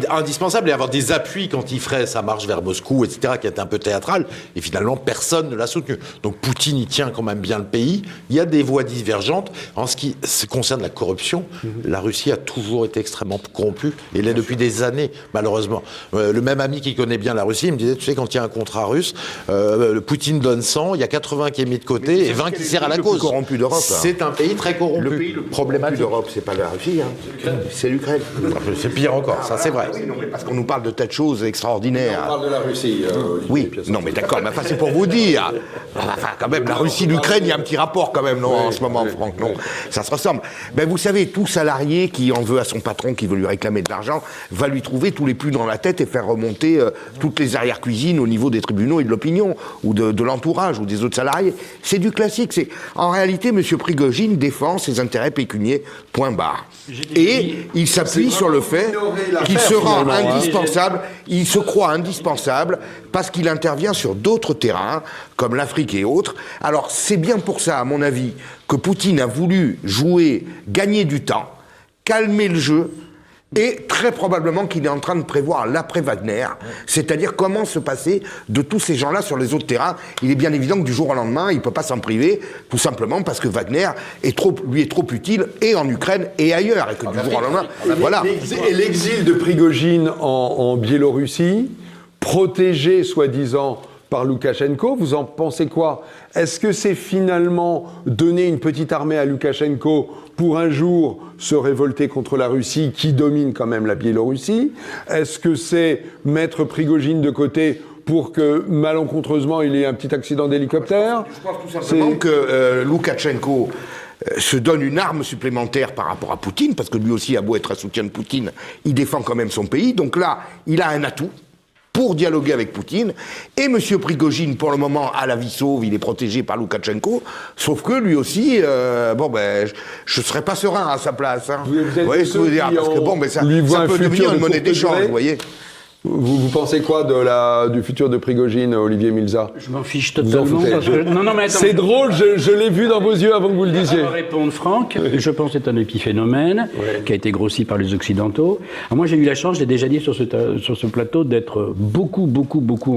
Speaker 2: indispensable et avoir des appuis quand il ferait sa marche vers Moscou, etc., qui est un peu théâtral, et finalement personne ne l'a soutenu. Donc Poutine il tient quand même bien le pays. Il y a des voix divergentes en ce qui concerne la corruption. La Russie a toujours été extrêmement corrompue et l'est depuis des années, malheureusement. Le même ami qui connaît bien la Russie, il me disait, tu sais, quand il y a un contrat russe, le Poutine donne 100, il y a 80 qui est mis de côté et 20 qui sert à la cause.
Speaker 7: Corrompu d'Europe.
Speaker 2: C'est un pays très corrompu.
Speaker 7: Le pays le plus problématique d'Europe, c'est pas la Russie, c'est l'Ukraine.
Speaker 2: C'est pire encore, ça c'est vrai.
Speaker 7: Oui, non, mais parce qu'on nous parle de tas de choses extraordinaires.
Speaker 3: On parle de la Russie.
Speaker 7: Oui, non mais d'accord, mais enfin c'est pour vous dire. Enfin quand même, la Russie, l'Ukraine, il y a un petit rapport quand même, non, en ce moment, Franck, non, ça se ressemble. Ben vous savez, tout salarié qui en veut à son patron, qui veut lui réclamer de l'argent, va lui trouver tous les pus dans la tête et faire remonter toutes les arrière-cuisines au niveau des tribunaux et de l'opinion, ou de l'entourage, ou des autres salariés. C'est du classique. En réalité, M. Prigojine défend ses intérêts pécuniers, point barre. Et il s'appuie sur le fait qu'il se rend indispensable, il se croit indispensable parce qu'il intervient sur d'autres terrains, comme l'Afrique et autres. Alors c'est bien pour ça, à mon avis, que Poutine a voulu jouer, gagner du temps, calmer le jeu, et très probablement qu'il est en train de prévoir l'après-Wagner, c'est-à-dire comment se passer de tous ces gens-là sur les autres terrains. Il est bien évident que du jour au lendemain, il ne peut pas s'en priver, tout simplement parce que Wagner lui est trop utile, et en Ukraine et ailleurs, et que du jour au lendemain, voilà.
Speaker 3: Et l'exil de Prigojine en Biélorussie, protégé soi-disant par Loukachenko, vous en pensez quoi? Est-ce que c'est finalement donner une petite armée à Loukachenko pour un jour se révolter contre la Russie qui domine quand même la Biélorussie? Est-ce que c'est mettre Prigojine de côté pour que malencontreusement il y ait un petit accident d'hélicoptère?
Speaker 7: Je pense tout simplement que Loukachenko se donne une arme supplémentaire par rapport à Poutine, parce que lui aussi a beau être un soutien de Poutine, il défend quand même son pays. Donc là, il a un atout pour dialoguer avec Poutine. Et M. Prigojine, pour le moment, a la vie sauve, il est protégé par Loukachenko, sauf que lui aussi, je ne serais pas serein à sa place. Hein.
Speaker 3: Vous
Speaker 7: voyez ce que je veux dire? Parce que ça peut devenir une monnaie d'échange, vous voyez.
Speaker 3: Vous pensez quoi du futur de Prigojine, Olivier Milza?
Speaker 5: Je m'en fiche totalement. Non, mais attends.
Speaker 3: C'est drôle, je l'ai vu dans vos yeux avant que vous le disiez.
Speaker 5: Je vais répondre, Franck. Je pense que c'est un épiphénomène qui a été grossi par les Occidentaux. Alors moi, j'ai eu la chance, j'ai déjà dit sur ce plateau, d'être beaucoup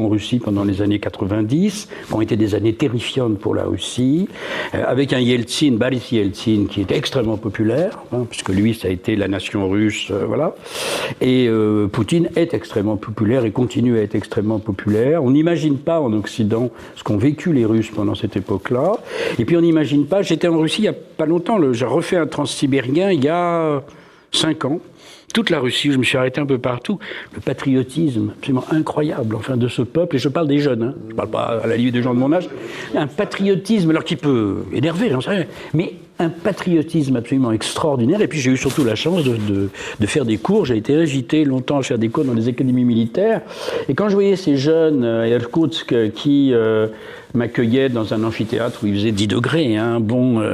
Speaker 5: en Russie pendant les années 90, qui ont été des années terrifiantes pour la Russie, avec un Yeltsin, Boris Yeltsin, qui était extrêmement populaire, puisque lui, ça a été la nation russe, voilà. Et Poutine est extrêmement populaire et continue à être extrêmement populaire. On n'imagine pas en Occident ce qu'ont vécu les Russes pendant cette époque-là. Et puis on n'imagine pas, j'étais en Russie il n'y a pas longtemps, j'ai refait un transsibérien il y a 5 ans. Toute la Russie, je me suis arrêté un peu partout. Le patriotisme absolument incroyable, enfin, de ce peuple, et je parle des jeunes, hein. Je ne parle pas à la limite des gens de mon âge. Un patriotisme, alors qui peut énerver, j'en sais rien, mais un patriotisme absolument extraordinaire. Et puis j'ai eu surtout la chance de faire des cours. J'ai été invité longtemps à faire des cours dans les académies militaires. Et quand je voyais ces jeunes à Irkoutsk qui m'accueillaient dans un amphithéâtre où il faisait 10 degrés,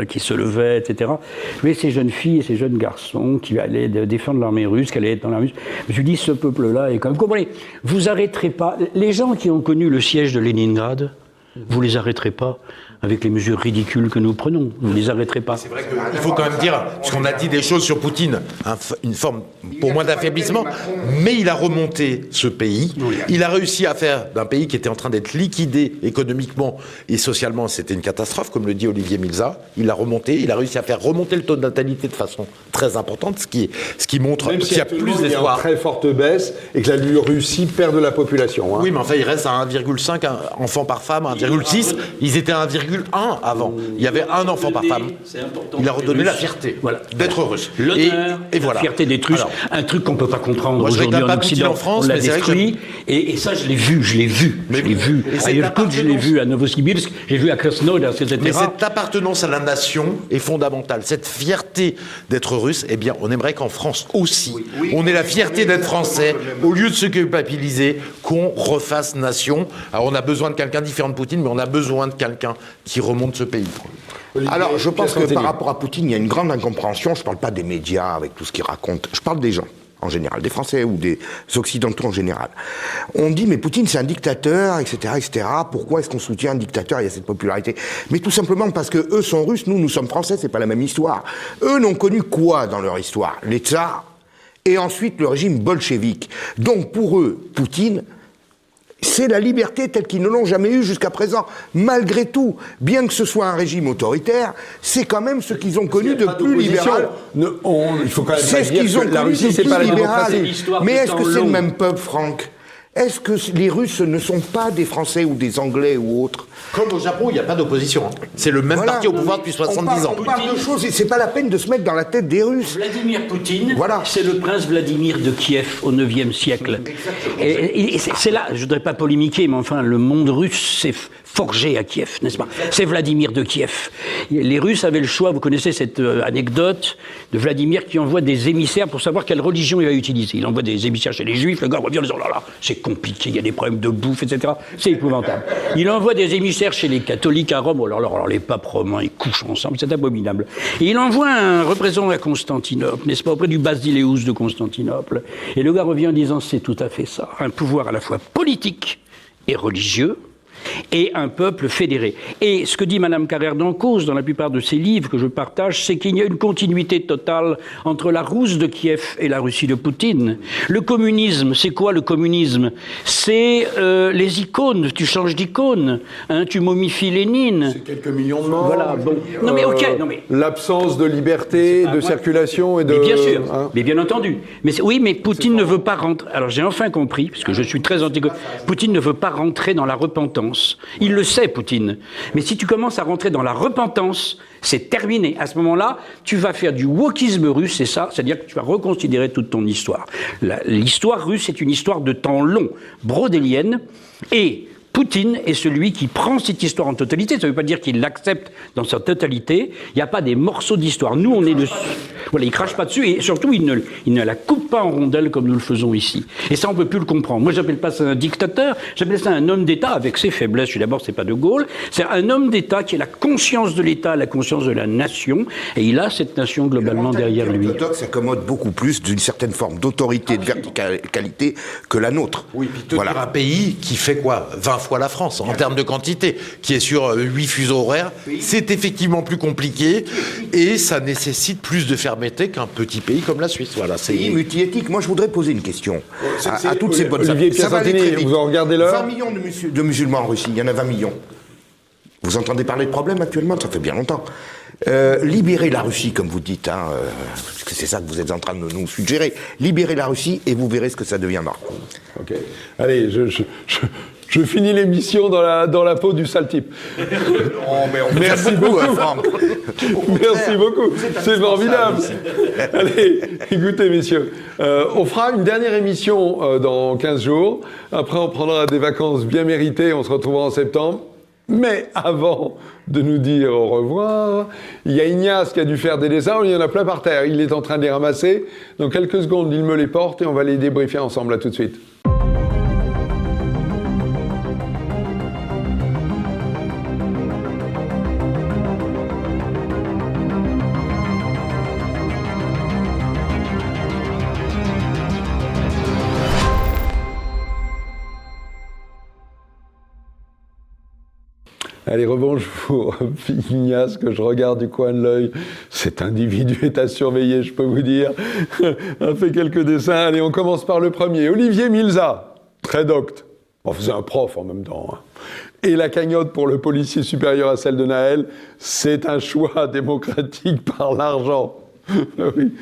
Speaker 5: qui se levaient, etc. Je voyais ces jeunes filles et ces jeunes garçons qui allaient défendre l'armée russe, qui allaient être dans l'armée russe. Je me suis dit, ce peuple-là est quand même... Comprenez, vous arrêterez pas... Les gens qui ont connu le siège de Leningrad, vous les arrêterez pas avec les mesures ridicules que nous prenons. Vous ne les arrêterez pas.
Speaker 2: C'est vrai qu'il faut quand même dire, parce qu'on a dit des choses sur Poutine, une forme, pour moi, d'affaiblissement, mais il a remonté ce pays. Il a réussi à faire d'un pays qui était en train d'être liquidé économiquement et socialement, c'était une catastrophe, comme le dit Olivier Milza. Il a remonté, il a réussi à faire remonter le taux de natalité de façon très importante, ce qui montre qu'il y a plus d'espoir.
Speaker 3: Il y a une très forte baisse et que la Russie perd de la population.
Speaker 2: Oui, mais enfin, il reste à 1,5 enfants par femme, 1,6. Ils étaient à 1,1 avant. Il y avait un enfant par femme. Il a redonné la fierté d'être russe.
Speaker 5: L'honneur, la fierté d'être russe. Alors, un truc qu'on ne peut pas comprendre aujourd'hui en Occident. On l'a détruit. Et ça, je l'ai vu. Je l'ai vu. À Irkoutsk, je l'ai vu. À Novosibirsk, j'ai vu à Krasnodar, etc.
Speaker 2: Mais cette appartenance à la nation est fondamentale. Cette fierté d'être russe, eh bien, on aimerait qu'en France aussi, on ait la fierté d'être français, au lieu de se culpabiliser, qu'on refasse nation. Alors, on a besoin de quelqu'un différent de Poutine, mais on a besoin de quelqu'un qui remonte ce pays.
Speaker 7: Alors, je pense que par rapport à Poutine, il y a une grande incompréhension. Je ne parle pas des médias avec tout ce qu'ils racontent. Je parle des gens, en général, des Français ou des Occidentaux en général. On dit, mais Poutine, c'est un dictateur, etc., etc. Pourquoi est-ce qu'on soutient un dictateur? Il y a cette popularité. Mais tout simplement parce que eux sont russes, nous sommes français, c'est pas la même histoire. Eux n'ont connu quoi dans leur histoire? Les tsars et ensuite le régime bolchevique. Donc, pour eux, Poutine, c'est la liberté telle qu'ils ne l'ont jamais eue jusqu'à présent. Malgré tout, bien que ce soit un régime autoritaire, c'est quand même ce qu'ils ont connu de plus libéral.
Speaker 3: Il faut quand même
Speaker 7: c'est ce qu'ils ont connu de plus libéral. Mais est-ce que c'est le même peuple, Franck? Est-ce que les Russes ne sont pas des Français ou des Anglais ou autres?
Speaker 2: Comme au Japon, il n'y a pas d'opposition. C'est le même parti au pouvoir depuis 70 ans.
Speaker 7: On parle de choses, et c'est pas la peine de se mettre dans la tête des Russes.
Speaker 5: Vladimir Poutine, c'est le prince Vladimir de Kiev au IXe siècle. Et c'est là, je ne voudrais pas polémiquer, mais enfin, le monde russe s'est forgé à Kiev, n'est-ce pas? C'est Vladimir de Kiev. Les Russes avaient le choix, vous connaissez cette anecdote de Vladimir qui envoie des émissaires pour savoir quelle religion il va utiliser. Il envoie des émissaires chez les Juifs, le gars revient en disant, oh là là, c'est compliqué, il y a des problèmes de bouffe, etc. C'est épouvantable. Il envoie des émissaires chez les catholiques à Rome, alors les papes romains, ils couchent ensemble, c'est abominable. Et il envoie un représentant à Constantinople, n'est-ce pas, auprès du Basileus de Constantinople. Et le gars revient en disant, c'est tout à fait ça, un pouvoir à la fois politique et religieux, et un peuple fédéré. Et ce que dit Madame Carrère d'Encausse dans la plupart de ses livres que je partage, c'est qu'il y a une continuité totale entre la Rousse de Kiev et la Russie de Poutine. Le communisme, c'est quoi le communisme? C'est les icônes, tu changes d'icône, tu momifies Lénine.
Speaker 3: C'est quelques millions de morts.
Speaker 5: Voilà, bon. Non mais ok,
Speaker 3: l'absence de liberté, de circulation et de...
Speaker 5: Mais bien sûr, mais bien entendu. Mais mais Poutine ne veut pas rentrer... Alors j'ai enfin compris, parce que je suis très anti... Poutine ne veut pas rentrer dans la repentance. Il le sait, Poutine. Mais si tu commences à rentrer dans la repentance, c'est terminé. À ce moment-là, tu vas faire du wokisme russe, c'est ça, c'est-à-dire que tu vas reconsidérer toute ton histoire. L'histoire russe est une histoire de temps long, brodélienne, et Poutine est celui qui prend cette histoire en totalité. Ça ne veut pas dire qu'il l'accepte dans sa totalité. Il n'y a pas des morceaux d'histoire. Nous, on est dessus. Voilà, il crache pas dessus et surtout, il ne la coupe pas en rondelles comme nous le faisons ici. Et ça, on peut plus le comprendre. Moi, j'appelle pas ça un dictateur. J'appelle ça un homme d'État avec ses faiblesses. Je suis d'abord, c'est pas De Gaulle. C'est un homme d'État qui a la conscience de l'État, la conscience de la nation. Et il a cette nation globalement derrière lui.
Speaker 7: L'orthodoxe s'accommode beaucoup plus d'une certaine forme d'autorité, de verticalité que la nôtre.
Speaker 2: Oui, puis tenir un pays qui fait quoi 20 fois la France, en termes de quantité, qui est sur 8 fuseaux horaires, c'est effectivement plus compliqué, et ça nécessite plus de fermeté qu'un petit pays comme la Suisse. Voilà, c'est
Speaker 7: multiéthique. Moi, je voudrais poser une question à toutes ces bonnes
Speaker 3: Olivier Piacentini, vous en regardez l'heure.
Speaker 7: 20 millions de musulmans en Russie, il y en a 20 millions. Vous entendez parler de problème actuellement? Ça fait bien longtemps. Libérez la Russie, comme vous dites, parce que c'est ça que vous êtes en train de nous suggérer. Libérez la Russie et vous verrez ce que ça deviendra.
Speaker 3: Ok. Allez, je finis l'émission dans la peau du sale type.
Speaker 7: Non, mais on
Speaker 3: Merci beaucoup,
Speaker 7: Franck.
Speaker 3: Merci beaucoup. C'est formidable. Allez, écoutez, messieurs, on fera une dernière émission dans 15 jours. Après, on prendra des vacances bien méritées. On se retrouvera en septembre. Mais avant de nous dire au revoir, il y a Ignace qui a dû faire des dessins, il y en a plein par terre. Il est en train de les ramasser. Dans quelques secondes, il me les porte et on va les débriefer ensemble. À tout de suite. Allez, rebonjour, Ignace, que je regarde du coin de l'œil. Cet individu est à surveiller, je peux vous dire. On fait quelques dessins. Allez, on commence par le premier. Olivier Milza, très docte. On faisait un prof en même temps. Et la cagnotte pour le policier supérieur à celle de Naël, c'est un choix démocratique par l'argent. Oui.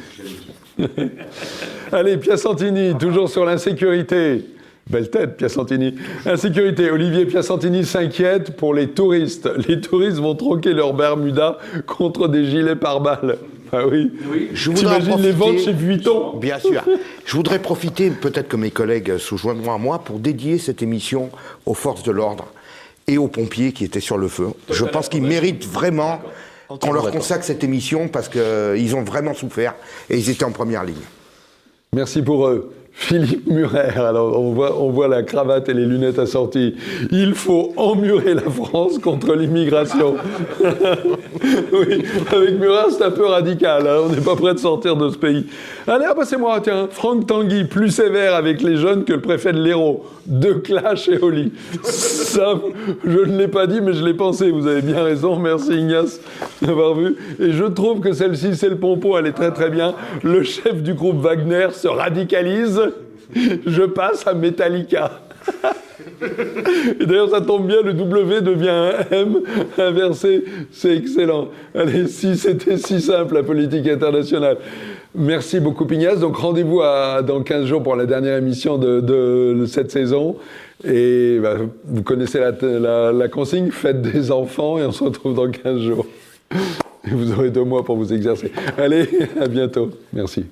Speaker 3: Allez, Piacentini, toujours sur l'insécurité. Belle tête, Piacentini. Insécurité. Olivier Piacentini s'inquiète pour les touristes. Les touristes vont troquer leur Bermuda contre des gilets pare-balles. Ah oui. T'imagines les ventes chez Vuitton?
Speaker 7: Bien sûr. Je voudrais profiter, peut-être que mes collègues se joindront à moi, pour dédier cette émission aux forces de l'ordre et aux pompiers qui étaient sur le feu. Je pense qu'ils méritent vraiment qu'on leur consacre cette émission parce qu'ils ont vraiment souffert et ils étaient en première ligne.
Speaker 3: Merci pour eux. Philippe Murer, alors on voit la cravate et les lunettes assorties. Il faut emmurer la France contre l'immigration. Oui, avec Murer, c'est un peu radical. Hein, on n'est pas prêt de sortir de ce pays. Allez, c'est moi, tiens. Franck Tanguy, plus sévère avec les jeunes que le préfet de l'Hérault. De clash et au lit. Ça, je ne l'ai pas dit, mais je l'ai pensé. Vous avez bien raison. Merci Ignace d'avoir vu. Et je trouve que celle-ci, c'est le pompon. Elle est très très bien. Le chef du groupe Wagner se radicalise. Je passe à Metallica. Et d'ailleurs, ça tombe bien, le W devient un M inversé. C'est excellent. Allez, si c'était si simple, la politique internationale. Merci beaucoup, Ignace. Donc, rendez-vous dans 15 jours pour la dernière émission de cette saison. Et vous connaissez la consigne, faites des enfants et on se retrouve dans 15 jours. Et vous aurez 2 mois pour vous exercer. Allez, à bientôt. Merci.